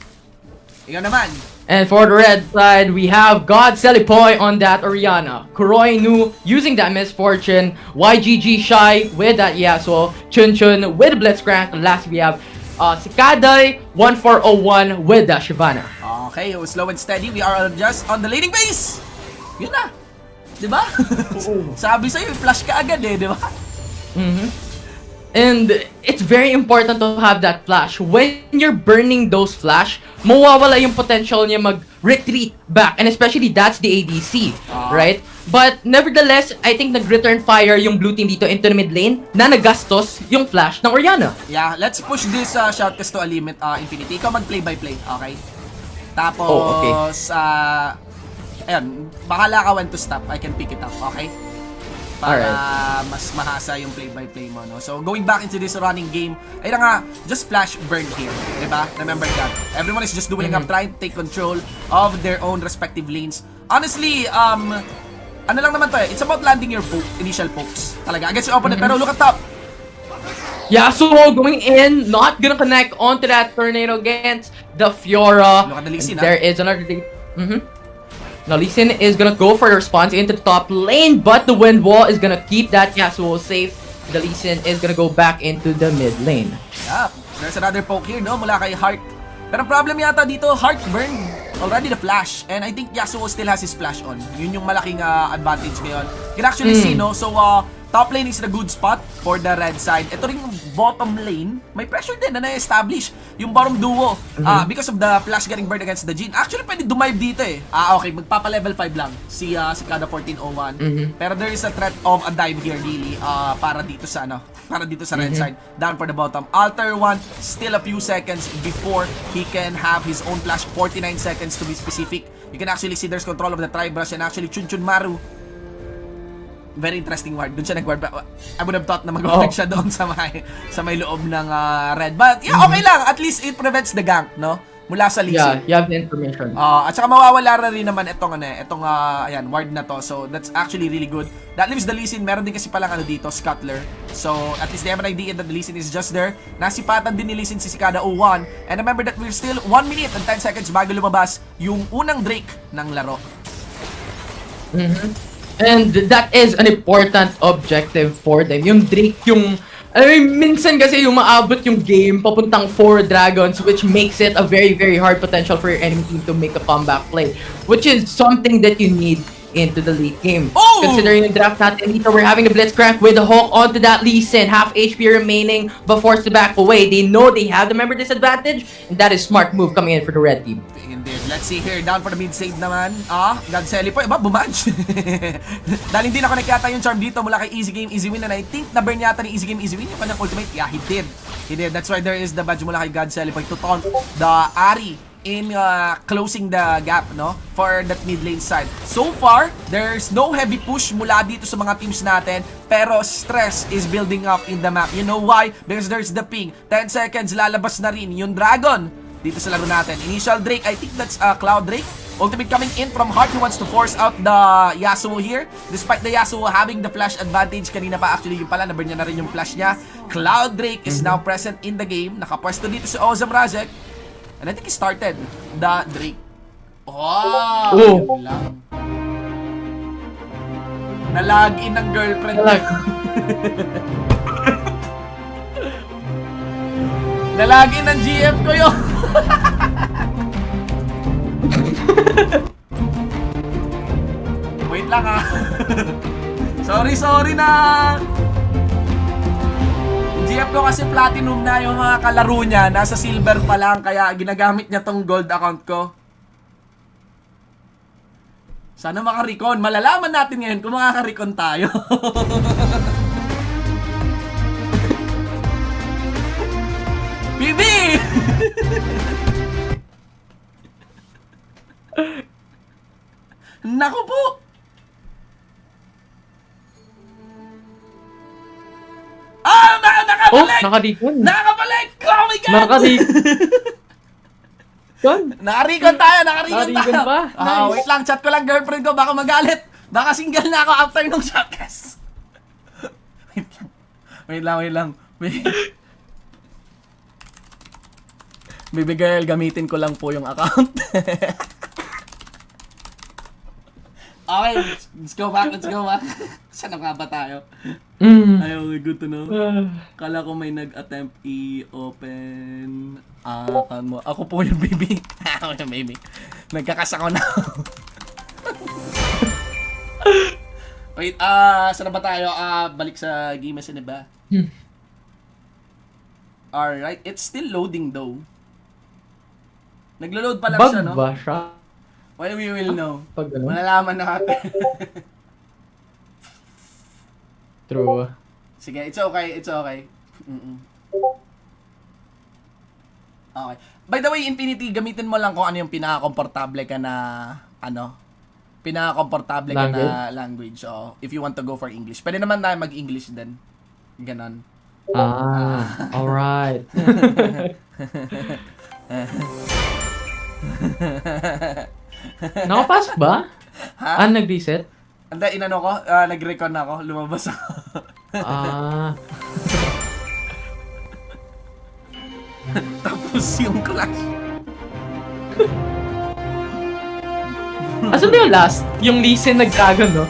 Ikaw naman. And for the red side, we have God Selipoy on that Oriana. Kuroy Nu using that Misfortune. YGG Shy with that Yasuo. Chun Chun with Blitzcrank. Last we have Sikaday 1401 with that Shyvana. Okay, slow and steady. We are just on the laning base. Yun na. Diba? Sabi sa'yo, flash ka agad eh, diba? And it's very important to have that flash. When you're burning those flash, mawawala yung potential niya mag-retreat back. And especially that's the ADC, right? But nevertheless, I think nag-return fire yung blue team dito into the mid lane na nagastos yung flash ng Oriana. Yeah, let's push this shoutcast to a limit, Infinity. Ikaw mag-play-by-play, okay? Tapos, ayun, bahala ka when to stop. I can pick it up, okay? Para mas mahasa yung play-by-play mo, no? So, going back into this running game, ay na nga, just flash burn here, diba? Remember that. Everyone is just dueling up, trying to take control of their own respective lanes. Honestly, ano lang naman to eh, it's about landing your initial pokes. Talaga, against your opponent, pero look at top. Yasuo going in, not gonna connect onto that tornado against the Fiora. Look at the Lee Sin, There is another thing. Now Lee Sin is gonna go for the response into the top lane, but the wind wall is gonna keep that Yasuo safe. The Lee Sin is gonna go back into the mid lane. Yeah, there's another poke here, no? Mula kay Heart. Pero ang problem yata dito, Heart burn already the flash. And I think Yasuo still has his flash on. Yun yung malaking advantage ngayon. You can actually see, no? So, top lane is the good spot for the red side. Ito rin yung bottom lane. May pressure din na na-establish yung bottom duo. Because of the flash getting burned against the Jhin. Actually, pwede dumive dito eh. Okay, magpapa-level 5 lang si Kada 1401. Pero there is a threat of a dive here, really. Para dito sa red side. Down for the bottom. Alter 1, still a few seconds before he can have his own flash. 49 seconds to be specific. You can actually see there's control of the Tri-Brush and actually Chun Chun Maru. Very interesting ward. Doon siya nag-ward. I would have thought na mag-ward siya doon sa may loob ng red. But yeah, okay lang. At least it prevents the gank, no? Mula sa Lee Sin. Yeah, you have the information. At saka mawawala rin naman itong ayan, ward na to. So that's actually really good. That leaves the Lee Sin. Meron din kasi palang dito, Scuttler. So at least they have an idea that the Lee Sin is just there. Nasipatan din ni Lee Sin si Sikada 01. And remember that we're still 1 minute and 10 seconds bago lumabas yung unang Drake ng laro. And that is an important objective for them. Yung Drake, minsan kasi yung maabot yung game papuntang 4 dragons, which makes it a very, very hard potential for your enemy team to make a comeback play. Which is something that you need into the late game. Considering yung draft natin dito, we're having a Blitzcrank with a Hawk onto that Lee Sin. Half HP remaining, but forced to back away. They know they have the member disadvantage, and that is smart move coming in for the red team. Indeed. Let's see here. Down for the mid save naman. God Selipoy. Bumadge. Dahil hindi na connect yata yung charm dito mula kay Easy Game, Easy Win. And I think na-burn yata ni Easy Game, Easy Win yung kanyang ultimate. Yeah, he did. He did. That's why there is the badge mula kay God Selipoy to taunt the Ari in closing the gap, no? For that mid lane side. So far, there's no heavy push mula dito sa mga teams natin. Pero stress is building up in the map. You know why? Because there's the ping. 10 seconds, lalabas na rin yung Dragon dito sa laro natin. Initial Drake, I think that's Cloud Drake. Ultimate coming in from Heart, who wants to force out the Yasuo here. Despite the Yasuo having the flash advantage, kanina pa actually yung pala, naburn niya na rin yung flash niya. Cloud Drake is now present in the game. Nakapwesto dito si Ozam Razek. And I think he started the Drake. Yun lang. Nalag in ng girlfriend. Nalag in ng GF ko yun. Wait lang sorry na. GF ko kasi platinum na yung mga kalaro niya. Nasa silver pa lang, kaya ginagamit niya tong gold account ko. Sana makarecon. Malalaman natin ngayon kung makakarecon tayo. PB! Naku po! Nakabalik! Nakabalik! Oh my God! Nakarikon tayo! Nakarikon pa? Nice. Wait lang, chat ko lang girlfriend ko, baka magalit. Baka single na ako after nung shotcast. Wait lang. Baby girl, gamitin ko lang po yung account. Okay, let's go back. Saan na nga ba tayo? Ay, okay, good to know. Kala ko may nag-attempt i-open. Ako po yung baby. Ako yung baby. Nagkakasako na. Wait, saan na ba tayo? Balik sa game na ba? Alright, it's still loading though. Naglo-load pa lang Bug siya, no? ba siya? Well, we will know. Pag ganun? Malalaman natin. True. Sige, it's okay. Okay. By the way, Infinity, gamitin mo lang kung ano yung pinaka-komportable ka na, pinaka-komportable ka na language. So, if you want to go for English. Pwede naman tayo mag-English din. Ganon. Alright. Nakapasok ba? Ha? Nag-reset? Anda, inano ko, nag-recon ako, lumabas ako. Tapos yung clash. Asan ba yung last? Yung Lee Sin nag-dragon, no?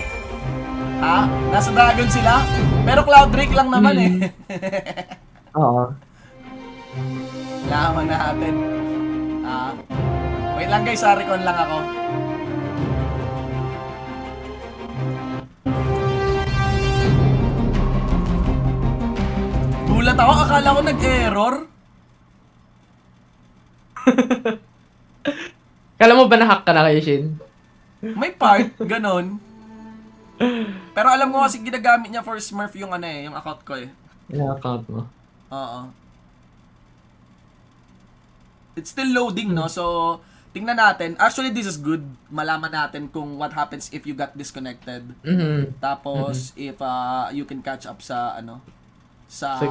Ha? Nasa dragon sila? Pero Cloud Drake lang naman eh. Oo. Laman natin. Wait lang guys, recon lang ako. Gulat ako, akala ko nag-error. Kala mo ba na-hack ka na kayo, Shin? May part, ganon. Pero alam ko kasi ginagamit niya for Smurf yung yung account ko eh. Yung account mo. Oo. It's still loading, no? So, tingnan natin. Actually, this is good. Malaman natin kung what happens if you got disconnected. Tapos, if you can catch up sa, sa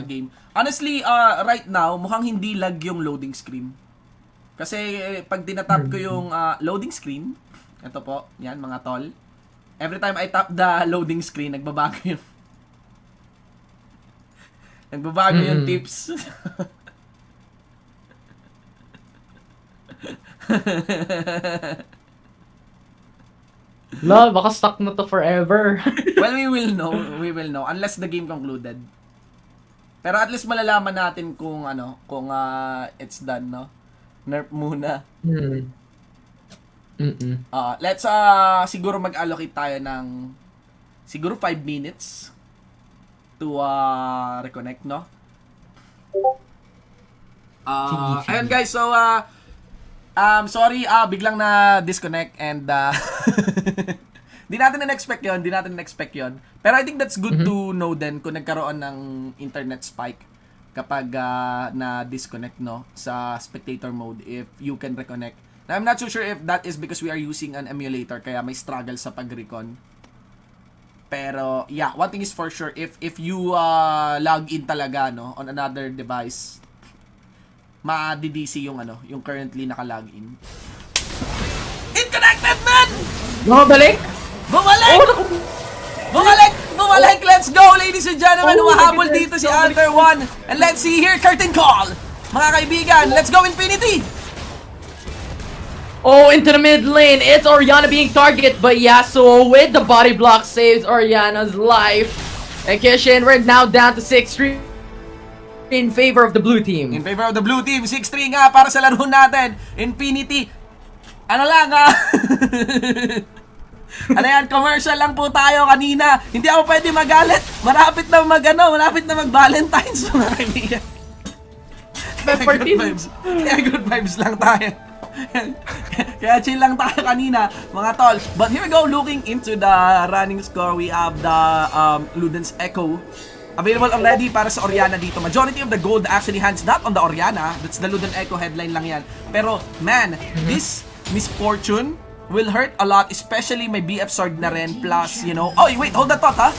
game. Honestly, right now, mukhang hindi lag yung loading screen. Kasi, pag tinatap ko yung loading screen, ito po, yan, mga tol. Every time I tap the loading screen, nagbabago yung yung tips. Lol, baka stuck na to forever. Well, we will know unless the game concluded. Pero at least malalaman natin kung kung it's done, no? Nerf muna. Let's siguro mag-allocate tayo ng siguro 5 minutes to reconnect, no? Ayun guys, so sorry, biglang na disconnect and di natin na-expect yun. Pero I think that's good to know din kung nagkaroon ng internet spike kapag na-disconnect, no, sa spectator mode if you can reconnect. Now, I'm not so sure if that is because we are using an emulator kaya may struggle sa pag-recon. Pero yeah, one thing is for sure, if you log in talaga, no, on another device, ma-DDC yung yung currently naka-login. Inconnected, man! Bumalik! Bumalik! Let's go, ladies and gentlemen! Umahabol dito si Hunter 1. And let's see here, curtain call! Mga kaibigan, let's go, Infinity! Oh, into the mid lane. It's Orianna being targeted, but Yasuo with the body block saves Orianna's life. And Kishin, we're now down to 6-3 in favor of the blue team. In favor of the blue team, 6-3 nga para sa laro natin. Infinity. Ano yan, commercial lang po tayo kanina. Hindi ako pwede magalit. Malapit na mag-Valentine's, mga kaibigan. Kaya good vibes lang tayo. Kaya chill lang tayo kanina, mga tol. But here we go, looking into the running score. We have the Luden's Echo available already para sa Orianna dito. Majority of the gold actually hands not on the Orianna. That's the Luden Echo headline lang yan. Pero man, this misfortune will hurt a lot, especially may BF sword na rin, plus, oh wait, hold that thought, ha?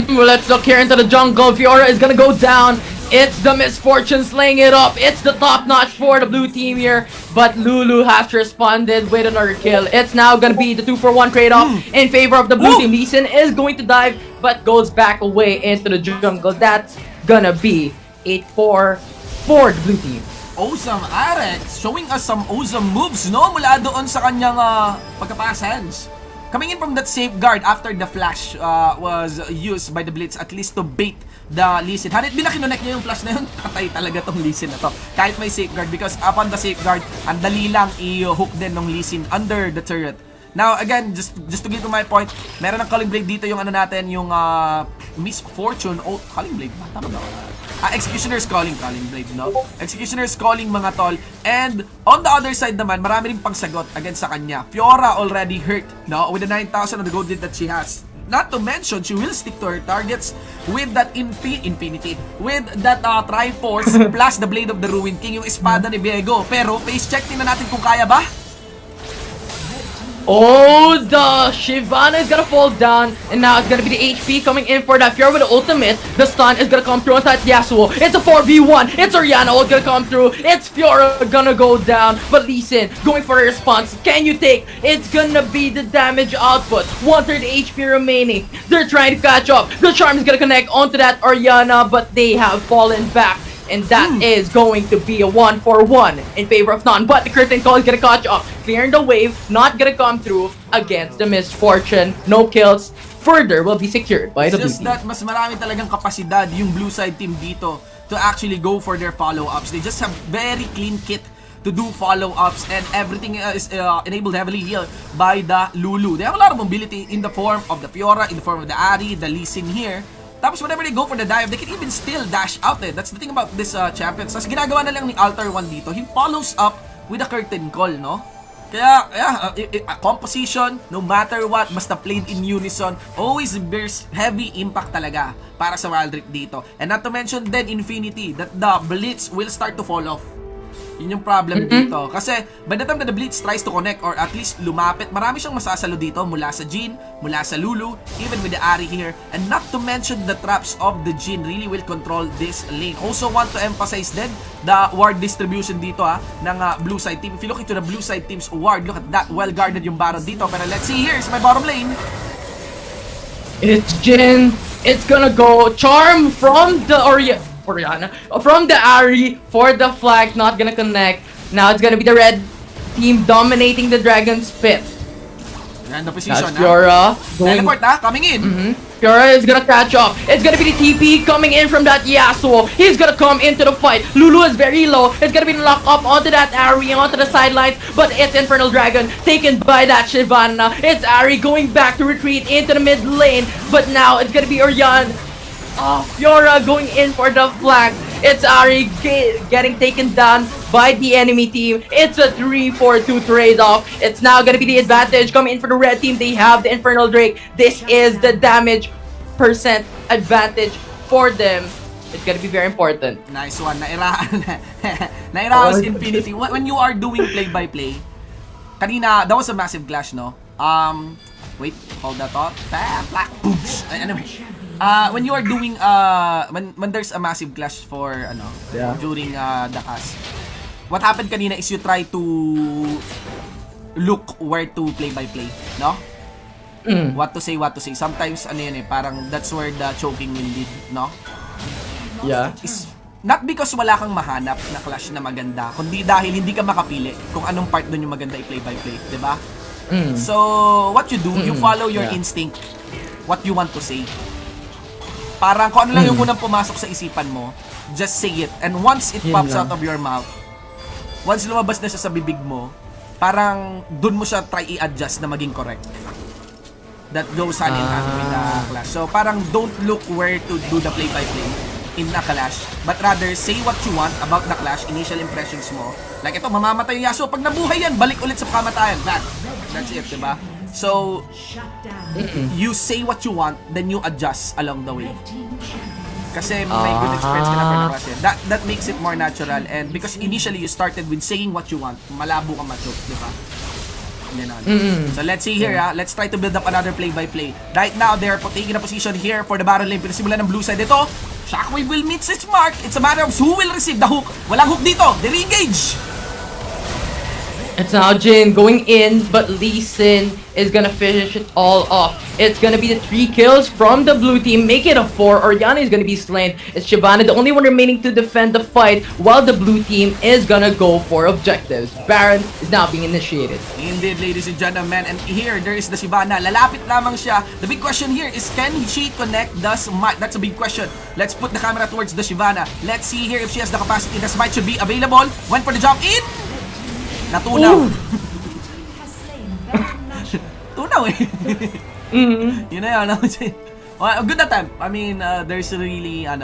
Well, let's look here into the jungle. Fiora is gonna go down. It's the misfortune slaying it up. It's the top notch for the blue team here. But Lulu has responded with another kill. It's now gonna be the 2-for-1 trade-off in favor of the blue team. Lee Sin is going to dive, but goes back away into the jungle. That's gonna be 8-4 for the blue team. awesome Arex showing us some awesome moves, no? Mula doon sa kanyang pagkapassage. Coming in from that safeguard after the flash was used by the Blitz at least to bait the Lee Sin. Hanit binakinunek niya yung flash na yun, patay talaga tong Lee Sin na to. Kahit may safeguard because upon the safeguard, ang dali lang i-hook din ng Lee Sin under the turret. Now again, just to get to my point, meron ng Calling Blade dito yung ano natin, yung Misfortune. Oh, Calling Blade ba? Tama ba? Executioner's Calling Blade, no? Executioner's Calling, mga tol. And on the other side naman, marami rin pangsagot against sa kanya. Fiora already hurt, no? With the 9,000 of the gold that she has. Not to mention, she will stick to her targets with that infinity, with that Triforce plus the Blade of the Ruined King, yung espada ni Viego. Pero face check, tingnan natin kung kaya ba? Oh, the Shyvana is gonna fall down, and now it's gonna be the HP coming in for that Fiora with the ultimate. The stun is gonna come through on that Yasuo. It's a 4v1. It's Orianna who's gonna come through. It's Fiora gonna go down, but Lee Sin going for a response. Can you take? It's gonna be the damage output. 1/3 HP remaining. They're trying to catch up. The charm is gonna connect onto that Orianna, but they have fallen back. And that is going to be a 1-for-1 in favor of None. But the curtain call is gonna catch up. Clearing the wave, not gonna come through against the Misfortune. No kills. Further will be secured by the blue Just team. that mas marami talagang kapasidad yung blue side team dito to actually go for their follow-ups. They just have very clean kit to do follow-ups, and everything is enabled heavily here by the Lulu. They have a lot of mobility in the form of the Fiora, in the form of the Ahri, the Lee Sin here. Tapos whenever they go for the dive, they can even still dash out eh. That's the thing about this champion. Tapos ginagawa na lang ni Altar 1 dito, he follows up with a curtain call, no? Kaya, composition, no matter what, basta played in unison, always bears heavy impact talaga para sa Wild Rift dito. And not to mention then Infinity, that the Blitz will start to fall off. Yun yung problem dito. Kasi, by the time that the Blitz tries to connect or at least lumapit, marami siyang masasalo dito mula sa Jhin, mula sa Lulu, even with the Ahri here. And not to mention the traps of the Jhin really will control this lane. Also want to emphasize then the ward distribution dito ng blue side team. If you look into the blue side team's ward, look at that, well guarded yung Baron dito. Pero let's see here, is my bottom lane. It's Jhin. It's gonna go Charm from the Orianna. From the Ahri for the flag. Not gonna connect. Now it's gonna be the red team dominating the Dragon's Pit. Random position That's Fiora going. Teleport coming in. Fiora is gonna catch up. It's gonna be the TP coming in from that Yasuo. He's gonna come into the fight. Lulu is very low. It's gonna be locked up onto that Ahri, onto the sidelines. But it's Infernal Dragon taken by that Shyvana. It's Ahri going back to retreat into the mid lane. But now it's gonna be Orianna. Fiora going in for the flank. It's Ahri getting taken down by the enemy team. It's a 3-4-2 trade-off. It's now gonna be the advantage coming in for the red team. They have the Infernal Drake. This is the damage percent advantage for them. It's gonna be very important. Nice one. Nairaos Infinity. When you are doing play-by-play, kanina, that was a massive clash, no? Wait, hold that thought. Anyway. When you are doing when there's a massive clash for during the cast, what happened kanina is you try to look where to play by play, no? What to say. Sometimes parang that's where the choking will lead, no? Yeah. Is not because wala kang mahanap na clash na maganda, kundi dahil hindi ka makapili kung anong part doon yung maganda i-play by play, 'di ba? So, what you do, you follow your instinct, what you want to say. Parang kung ano lang yung unang pumasok sa isipan mo, just say it. And once it pops out of your mouth, once lumabas na siya sa bibig mo, parang dun mo siya try i-adjust na maging correct. That goes hand in hand with the clash. So parang don't look where to do the play-by-play in a clash, but rather say what you want about the clash, initial impressions mo. Like ito, mamamatay yung Yasuo. Pag nabuhay yan, balik ulit sa kamatayan. That's it, diba? So, you say what you want, then you adjust along the way. Kasi may good experience ka na for nakas yan. That makes it more natural, and because initially you started with saying what you want, malabo ka ma-choke, di ba? So let's see here, let's try to build up another play-by-play. Right now, they're taking a position here for the Baron lane. Pinasimulan ng blue side ito. Shockwave will meet its mark. It's a matter of who will receive the hook. Walang hook dito. They re-engage. It's now Jin going in, but Lee Sin is gonna finish it all off. It's gonna be the 3 kills from the blue team, make it a 4. Oriana is gonna be slain. It's Shyvana, the only one remaining to defend the fight, while the blue team is gonna go for objectives. Baron is now being initiated. Indeed, ladies and gentlemen, and here there is the Shyvana. Lalapit lamang siya. The big question here is, can she connect the smite? That's a big question. Let's put the camera towards the Shyvana. Let's see here if she has the capacity. The smite should be available. Went for the jump in. Natunaw. Tunaw eh. Yun na yun. Well, good attempt. I mean, there's really, I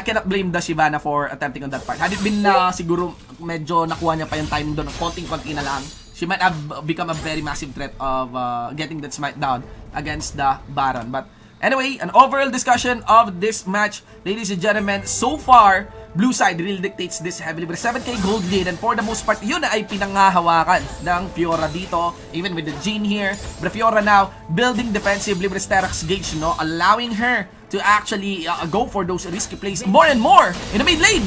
cannot blame the Shyvana for attempting on that part. Had it been siguro medyo nakuha niya pa yung timing doon, konting-konti na lang, she might have become a very massive threat of getting that smite down against the Baron. But anyway, an overall discussion of this match, ladies and gentlemen, so far, blue side really dictates this heavily with a 7k gold lead, and for the most part, yun ay pinangahawakan ng Fiora dito, even with the Jean here. But Fiora now building defensively with Sterak's Gauge, no, allowing her to actually go for those risky plays more and more in the mid lane.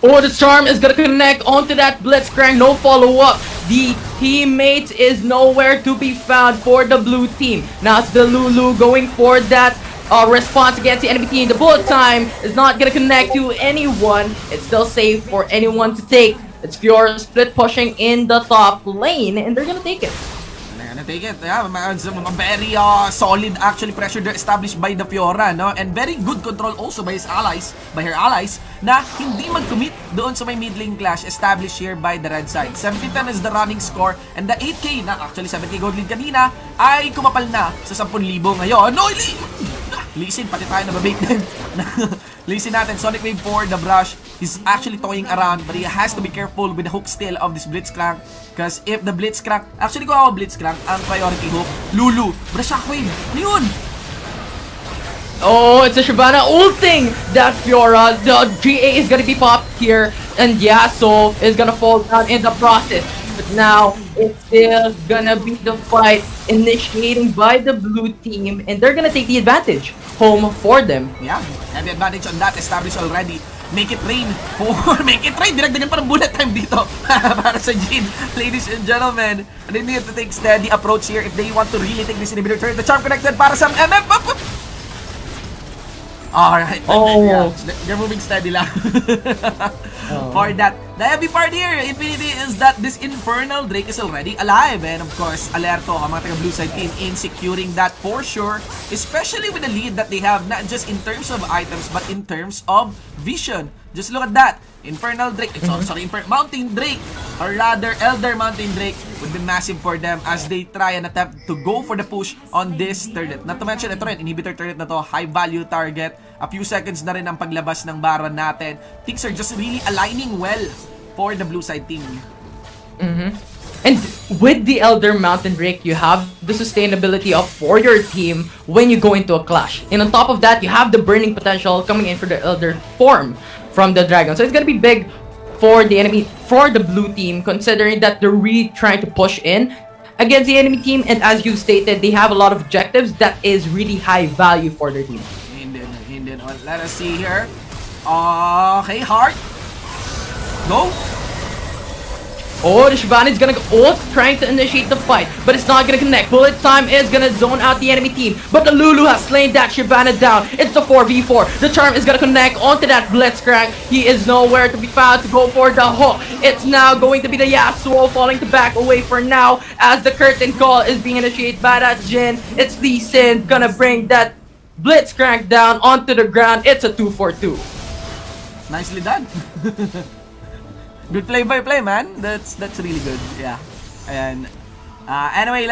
Oh, the charm is gonna connect onto that Blitzcrank, no follow-up. The teammate is nowhere to be found for the blue team. Now it's the Lulu going for that response against the enemy team. The bullet time is not gonna connect to anyone. It's still safe for anyone to take. It's Fiora split pushing in the top lane, and they're gonna take it. They're gonna take it. Yeah, very solid actually pressure there established by the Fiora, no? And very good control also by his allies, by her allies, na hindi mag-commit doon sa may mid lane clash established here by the red side. 17-10 is the running score, and the 8k na actually 7k gold lead kanina ay kumapal na sa 10,000 ngayon. No, Lisin, pati tayo nababait din. Lisin natin, Sonic Wave 4, the brush. He's actually toying around, but he has to be careful with the hook still of this Blitzcrank. Because if the Blitzcrank, actually kung ako Blitzcrank, ang priority hook, Lulu, brush shockwave, ano yun? Oh, it's a Shyvana ulting that Fiora. The GA is gonna be popped here, and Yasuo is gonna fall down in the process. But now, it's still gonna be the fight initiating by the blue team, and they're gonna take the advantage home for them. Yeah, and the advantage on that established already. Make it rain. Make it rain. Dinagdagan pa ng bullet time dito para sa Jin. Ladies and gentlemen, they need to take steady approach here if they want to really take this inhibitor turret. The charm connected para sa MF. Alright. Oh. Yeah, they're moving steady lang. For that. The heavy part here, Infinity, is that this Infernal Drake is already alive. And of course, alerto ang mga taga-blue side team in securing that for sure. Especially with the lead that they have, not just in terms of items, but in terms of vision. Just look at that. Infernal Drake, Mountain Drake, or rather Elder Mountain Drake would be massive for them as they try and attempt to go for the push on this turret. Not to mention, ito rin, inhibitor turret na to, high value target. A few seconds na rin ang paglabas ng Baron natin. Things are just really aligning well for the blue side team. And with the Elder Mountain Drake, you have the sustainability of for your team when you go into a clash. And on top of that, you have the burning potential coming in for the Elder form from the Dragon. So it's gonna be big for the enemy, for the blue team, considering that they're really trying to push in against the enemy team. And as you stated, they have a lot of objectives that is really high value for their team. Indeed. Well, let us see here. Okay, Heart. Go. Oh, the Shyvana is gonna go trying to initiate the fight, but it's not gonna connect. Bullet time is gonna zone out the enemy team, but the Lulu has slain that Shyvana down. It's the 4v4. The charm is gonna connect onto that Blitzcrank. He is nowhere to be found to go for the hook. It's now going to be the Yasuo falling to back away for now as the curtain call is being initiated by that Jin. It's Lee Sin gonna bring that Blitzcrank down onto the ground. It's a 2-4-2. Nicely done. Good play-by-play, man. That's really good. Yeah. And anyway,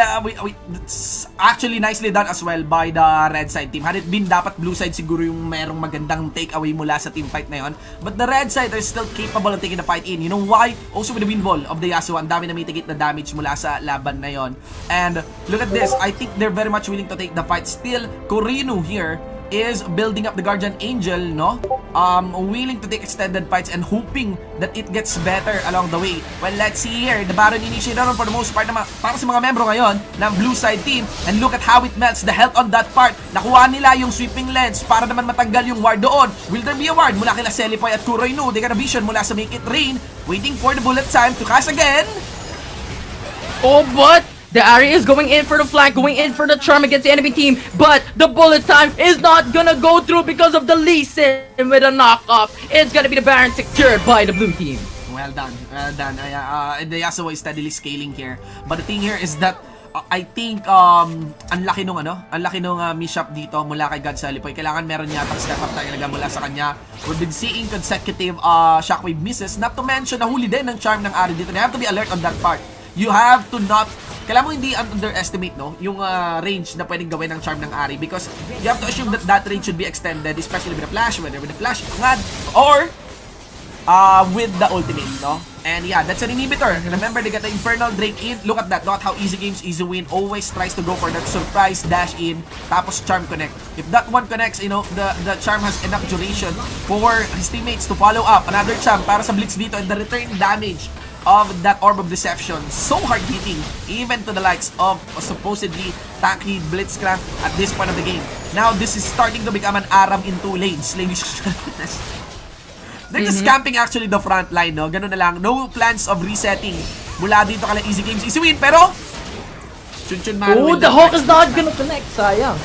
it's actually nicely done as well by the red side team. Had it been dapat blue side siguro yung merong magandang takeaway mula sa team fight na yon. But the red side are still capable of taking the fight in. You know why? Also with the wind wall of the Yasuo, ang dami na mitigate na damage mula sa laban na yon. And look at this. I think they're very much willing to take the fight. Still, Corino here is building up the Guardian Angel, no? willing to take extended fights and hoping that it gets better along the way. Well, let's see here. The Baron initiate naman for the most part para sa mga membro ngayon ng blue side team. And look at how it melts the health on that part. Nakuha nila yung sweeping lens para naman matanggal yung ward doon. Will there be a ward mula kila Celipoy at Kuroy Nu? They got a vision mula sa Make It Rain. Waiting for the bullet time to cast again. Oh, but the Ari is going in for the flank, going in for the charm against the enemy team, but the bullet time is not gonna go through because of the Lee Sin with a knock-off. It's gonna be the Baron secured by the blue team. Well done, well done. The Yasuo is steadily scaling here. But the thing here is that I think ang laki nung mishap dito mula kay God Salipoy. Kailangan meron yata step up talaga mula sa kanya. We've been seeing consecutive shockwave misses, not to mention nahuli din ng charm ng Ari dito. You have to be alert on that part. You have to not kailangan mo hindi underestimate yung range na pwedeng gawin ng charm ng Ari, because you have to assume that that range should be extended, especially with the flash, whether with the flash or with the ultimate, no? And yeah, that's an inhibitor. Remember, they got the Infernal Drake in. Look at that. Look at how Easy Games, Easy Win always tries to go for that surprise dash in, tapos charm connect. If that one connects, you know, the charm has enough duration for his teammates to follow up another charm para sa blitz dito, and the return damage of that Orb of Deception, so hard hitting, even to the likes of supposedly tanky Blitzcrank at this point of the game. Now, this is starting to become an Aram in 2 lanes. They're just camping actually the front line, no? Ganun na lang. No plans of resetting mula dito kala Easy Games, Easy Win, pero Chun Maru. Oh, the Hawk is not gonna connect, sayang.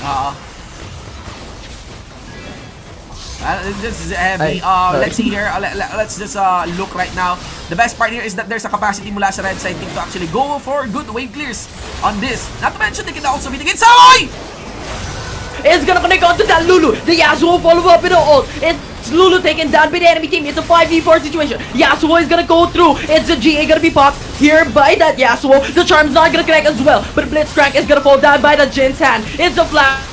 This is heavy. Let's see here. Let's just look right now. The best part here is that there's a capacity mula sa red side team to actually go for good wave clears on this. Not to mention, they can also beat against Soy! It's gonna connect onto that Lulu. The Yasuo follow up with the ult. It's Lulu taken down by the enemy team. It's a 5v4 situation. Yasuo is gonna go through. It's a GA gonna be popped here by that Yasuo. The charm's not gonna connect as well, but Blitzcrank is gonna fall down by the Jin's hand. It's a flash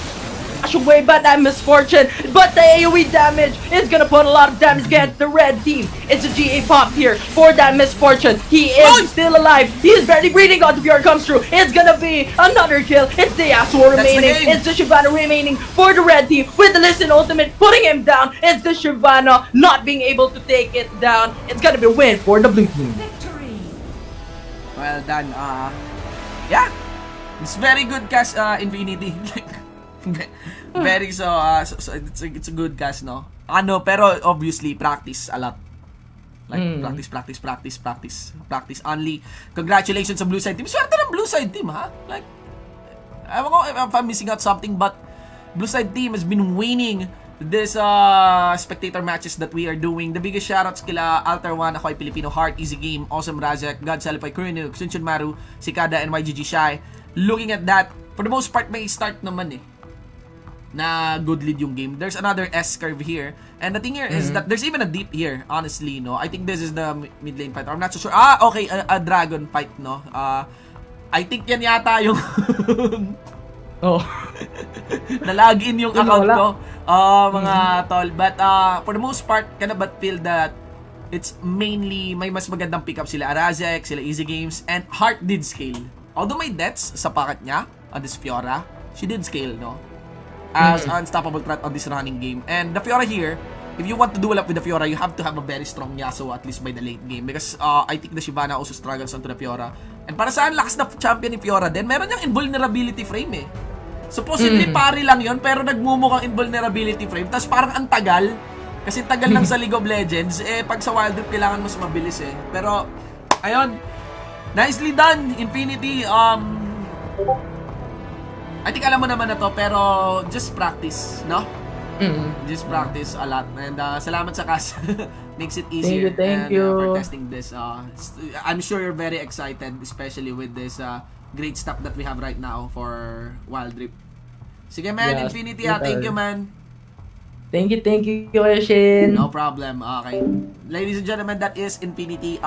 away by that misfortune, but the AoE damage is gonna put a lot of damage against the red team. It's a GA pop here for that misfortune. He is still alive. He is barely breathing. God, the Fjord comes through. It's gonna be another kill. It's the Yasuo remaining. It's the Shyvana remaining for the red team with the Listen ultimate putting him down. It's the Shyvana not being able to take it down. It's gonna be a win for the blue team. Well done. Yeah, it's very good cast, Infinity. Very so it's a good cast, no? Pero obviously practice a lot. Like practice only. Congratulations sa blue side team. Swerte ng blue side team, ha? Like, I don't know if I'm missing out something, but blue side team has been winning this spectator matches that we are doing. The biggest shoutouts kila Alter One, Ako'y Filipino Heart, Easy Game, Awesome Razek, God Salipay, Kurinu, Chun Maru, Sikada, and YGG Shy. Looking at that, for the most part may start naman na good lead yung game. There's another S curve here. And the thing here is that there's even a deep here, honestly, no? I think this is the mid lane fight. I'm not so sure. Okay, a dragon fight, no? I think yan yata yung na-login yung account ko, mga tol. But for the most part, kind of but feel that it's mainly, may mas magandang pickup sila Arazek, sila Easy Games, and Heart did scale. Although may deaths sa packet niya on this Fiora, she did scale, no? As unstoppable threat on this running game. And the Fiora here, if you want to duel up with the Fiora, you have to have a very strong Yasuo at least by the late game, because I think the Shyvana also struggles onto the Fiora. And para saan lakas na champion ni Fiora din, meron niyang invulnerability frame eh. Supposedly pari lang yon, pero nagmumukhang invulnerability frame. Tapos parang ang tagal, kasi tagal lang sa League of Legends, pag sa Wild Rift kailangan mas mabilis eh. Pero ayun, nicely done Infinity. I think alam mo naman na to, pero just practice, no? Just practice a lot. And salamat sa cast. Makes it easier. Thank you. For testing this. I'm sure you're very excited, especially with this great stuff that we have right now for Wild Rift. Sige man, Yes, Infinity, thank you man. Thank you, Yoshin. No problem. Okay. Ladies and gentlemen, that is Infinity.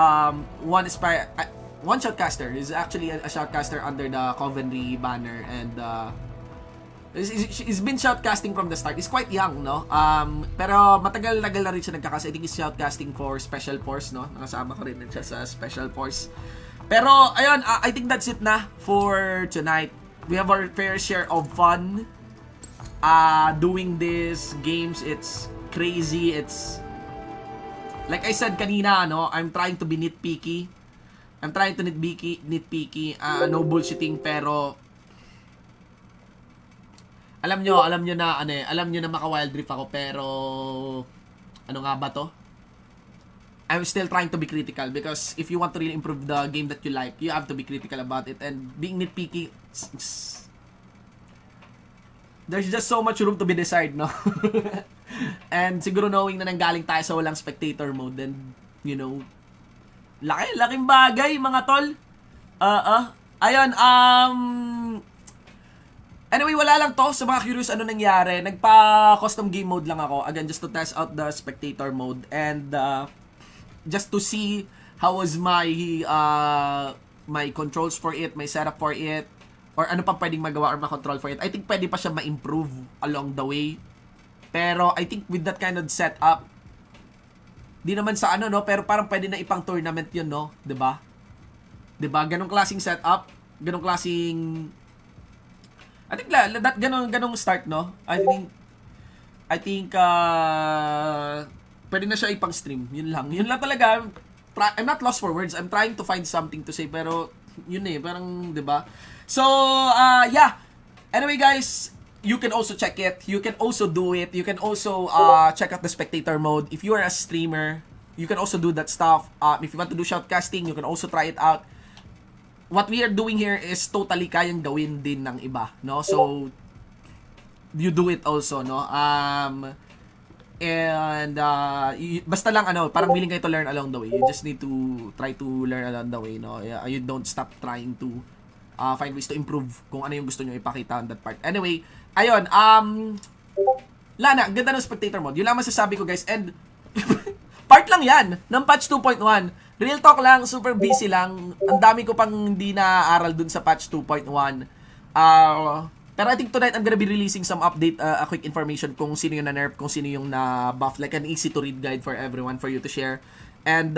One shoutcaster is actually a shoutcaster under the Coventry banner, and he's been shoutcasting from the start. He's quite young, no? Pero matagal-tagal na rin siya nagkakas. I think he's shoutcasting for Special Force, no? Nakasama ko rin siya sa Special Force. Pero ayun, I think that's it na for tonight. We have our fair share of fun doing these games. It's crazy. It's like I said kanina, no, I'm trying to be nitpicky. No bullshitting, pero alam nyo na maka-wild drift ako, pero ano nga ba to? I'm still trying to be critical because if you want to really improve the game that you like, you have to be critical about it, and being nitpicky, there's just so much room to be desired, no? And siguro knowing na nanggaling tayo sa walang spectator mode, then, you know, laking bagay, mga tol. Ayun, anyway, wala lang to. Sa mga curious ano nangyari, nagpa-custom game mode lang ako. Again, just to test out the spectator mode, and just to see how was my my controls for it, my setup for it, or ano pa pwedeng magawa or ma-control for it. I think pwede pa siya ma-improve along the way. Pero I think with that kind of setup, di naman sa ano, no, pero parang pwede na ipang tournament yun, no? 'Di ba? 'Di ba? Ganong klaseng setup, ganong klaseng I think ganong start, no? I think pwede na siya ipang stream. Yun lang talaga. I'm not lost for words. I'm trying to find something to say, pero yun parang 'di ba? So, yeah. Anyway, guys, you can also check it. You can also do it. You can also check out the spectator mode. If you are a streamer, you can also do that stuff. If you want to do shoutcasting, you can also try it out. What we are doing here is totally kayang gawin din ng iba, no? So, you do it also, no? Basta lang parang willing kayo to learn along the way. You just need to try to learn along the way, no? You don't stop trying to find ways to improve kung ano yung gusto nyo ipakita on that part. Anyway, ayun, Lana, ganda ng spectator mode. Yun lang masasabi ko, guys. And part lang yan ng patch 2.1. Real talk lang, super busy lang. Ang dami ko pang hindi na-aaral dun sa patch 2.1. Pero I think tonight I'm gonna be releasing some update, a quick information kung sino yung na-nerf, kung sino yung na-buff. Like an easy to read guide for everyone for you to share. And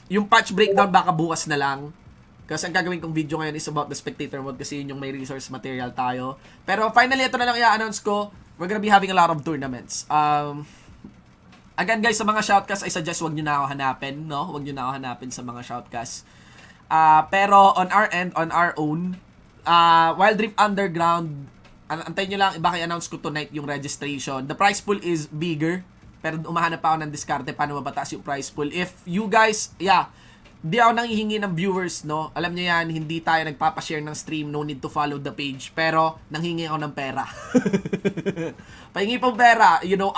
yung patch breakdown baka bukas na lang. Kasi ang gagawin kong video ngayon is about the spectator mode kasi yun yung may resource material tayo. Pero finally, ito na lang i-announce ko. We're gonna be having a lot of tournaments. Again guys, sa mga shoutcast, I suggest wag nyo na ako hanapin, no? Wag nyo na ako hanapin sa mga shoutcast. Pero on our end, on our own, Wild Rift Underground, antayin nyo lang, baka i-announce ko tonight yung registration. The prize pool is bigger, pero umahanap pa ako ng diskarte paano mabataas yung prize pool. If you guys, di ako nanghihingi ng viewers, no? Alam nyo yan, hindi tayo nagpapashare ng stream, no need to follow the page. Pero, nanghingi ako ng pera. Pahingi pong pera, you know,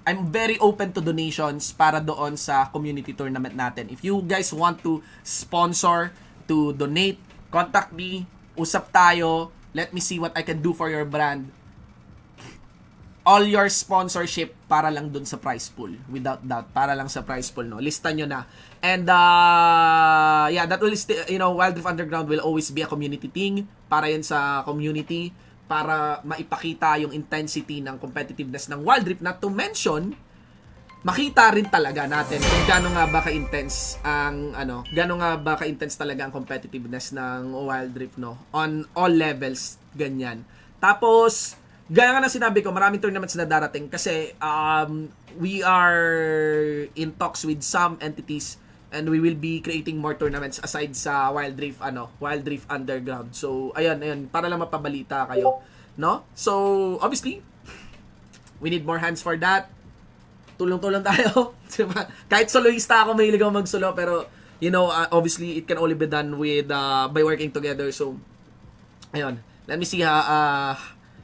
I'm very open to donations para doon sa community tournament natin. If you guys want to sponsor, to donate, contact me, usap tayo, let me see what I can do for your brand. All your sponsorship para lang dun sa prize pool. Without doubt, para lang sa prize pool, no? Listan nyo na. And, that will, Wild Rift Underground will always be a community thing. Para yan sa community. Para maipakita yung intensity ng competitiveness ng Wild Rift. Not to mention, makita rin talaga natin kung gaano nga ba ka-intense talaga ang competitiveness ng Wild Rift, no? On all levels, ganyan. Tapos, gaya nga na sinabi ko, maraming tournaments na darating kasi we are in talks with some entities and we will be creating more tournaments aside sa Wild Rift Underground. So, ayun, para lang mapabalita kayo, no? So, obviously, we need more hands for that. Tulong-tulong tayo. Kahit soloista ako, mahilig ako mag-solo, pero, obviously, it can only be done with, by working together. So, ayun. Let me see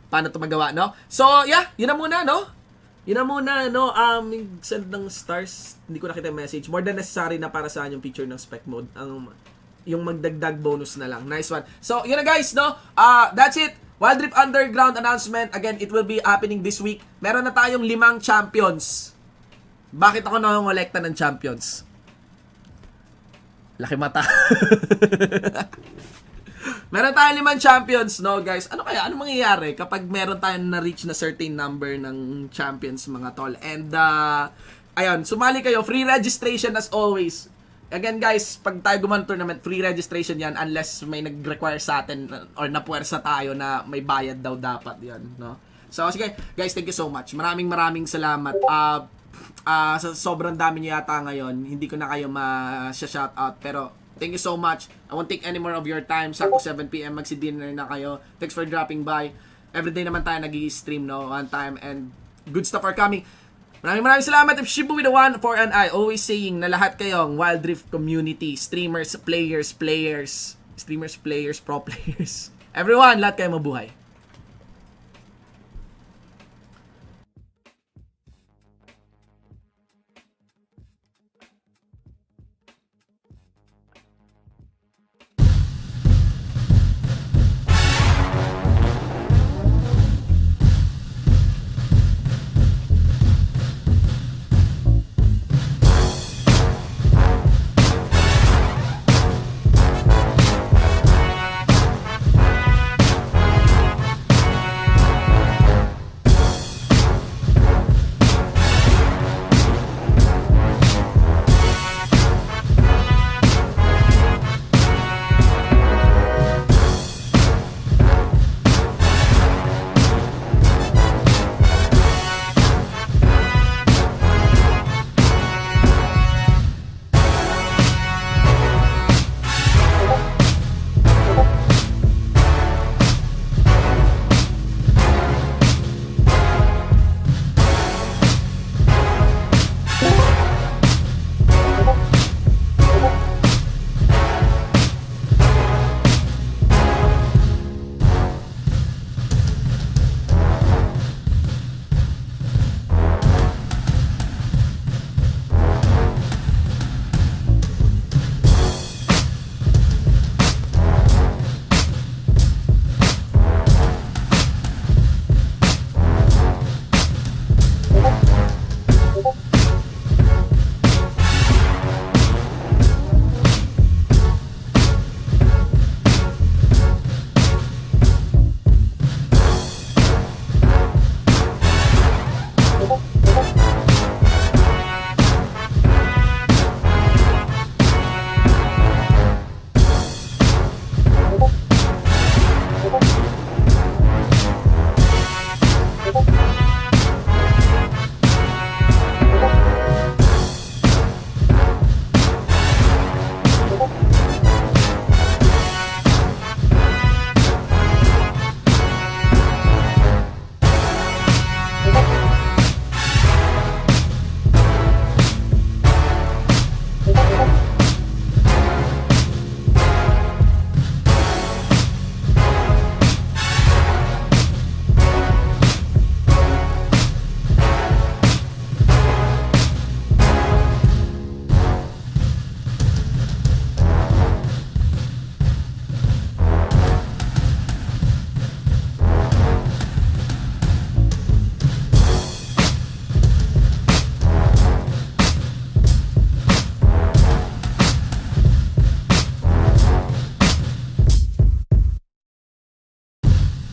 paano ito magawa, no? So, yun na muna, no? Send ng stars. Hindi ko nakita yung message. More than necessary na para saan yung picture ng spec mode. Yung magdagdag bonus na lang. Nice one. So, yun na guys, no? That's it. Wild Rift Underground announcement. Again, it will be happening this week. Meron na tayong 5 champions. Bakit ako nangongolekta ng champions? Laki mata. Meron tayong 5 champions, no guys? Ano mangyayari kapag meron tayong na-reach na certain number ng champions, mga tol? And, ayun, sumali kayo. Free registration as always. Again guys, pag tayo gumawa ng tournament, free registration yan unless may nag-require sa atin or napuwersa tayo na may bayad daw dapat yan, no? So, sige, guys, thank you so much. Maraming salamat. Sa sobrang dami niyo yata ngayon, hindi ko na kayo ma-shoutout, pero thank you so much. I won't take any more of your time. Sakto 7 PM, magsi-dinner na kayo. Thanks for dropping by. Everyday naman tayo nag-i-stream, no? One time, and good stuff are coming. Maraming salamat. If Shibu with the one, for an eye. Always saying na lahat kayong Wild Rift community, streamers, players, pro players. Everyone, lahat kayo mabuhay.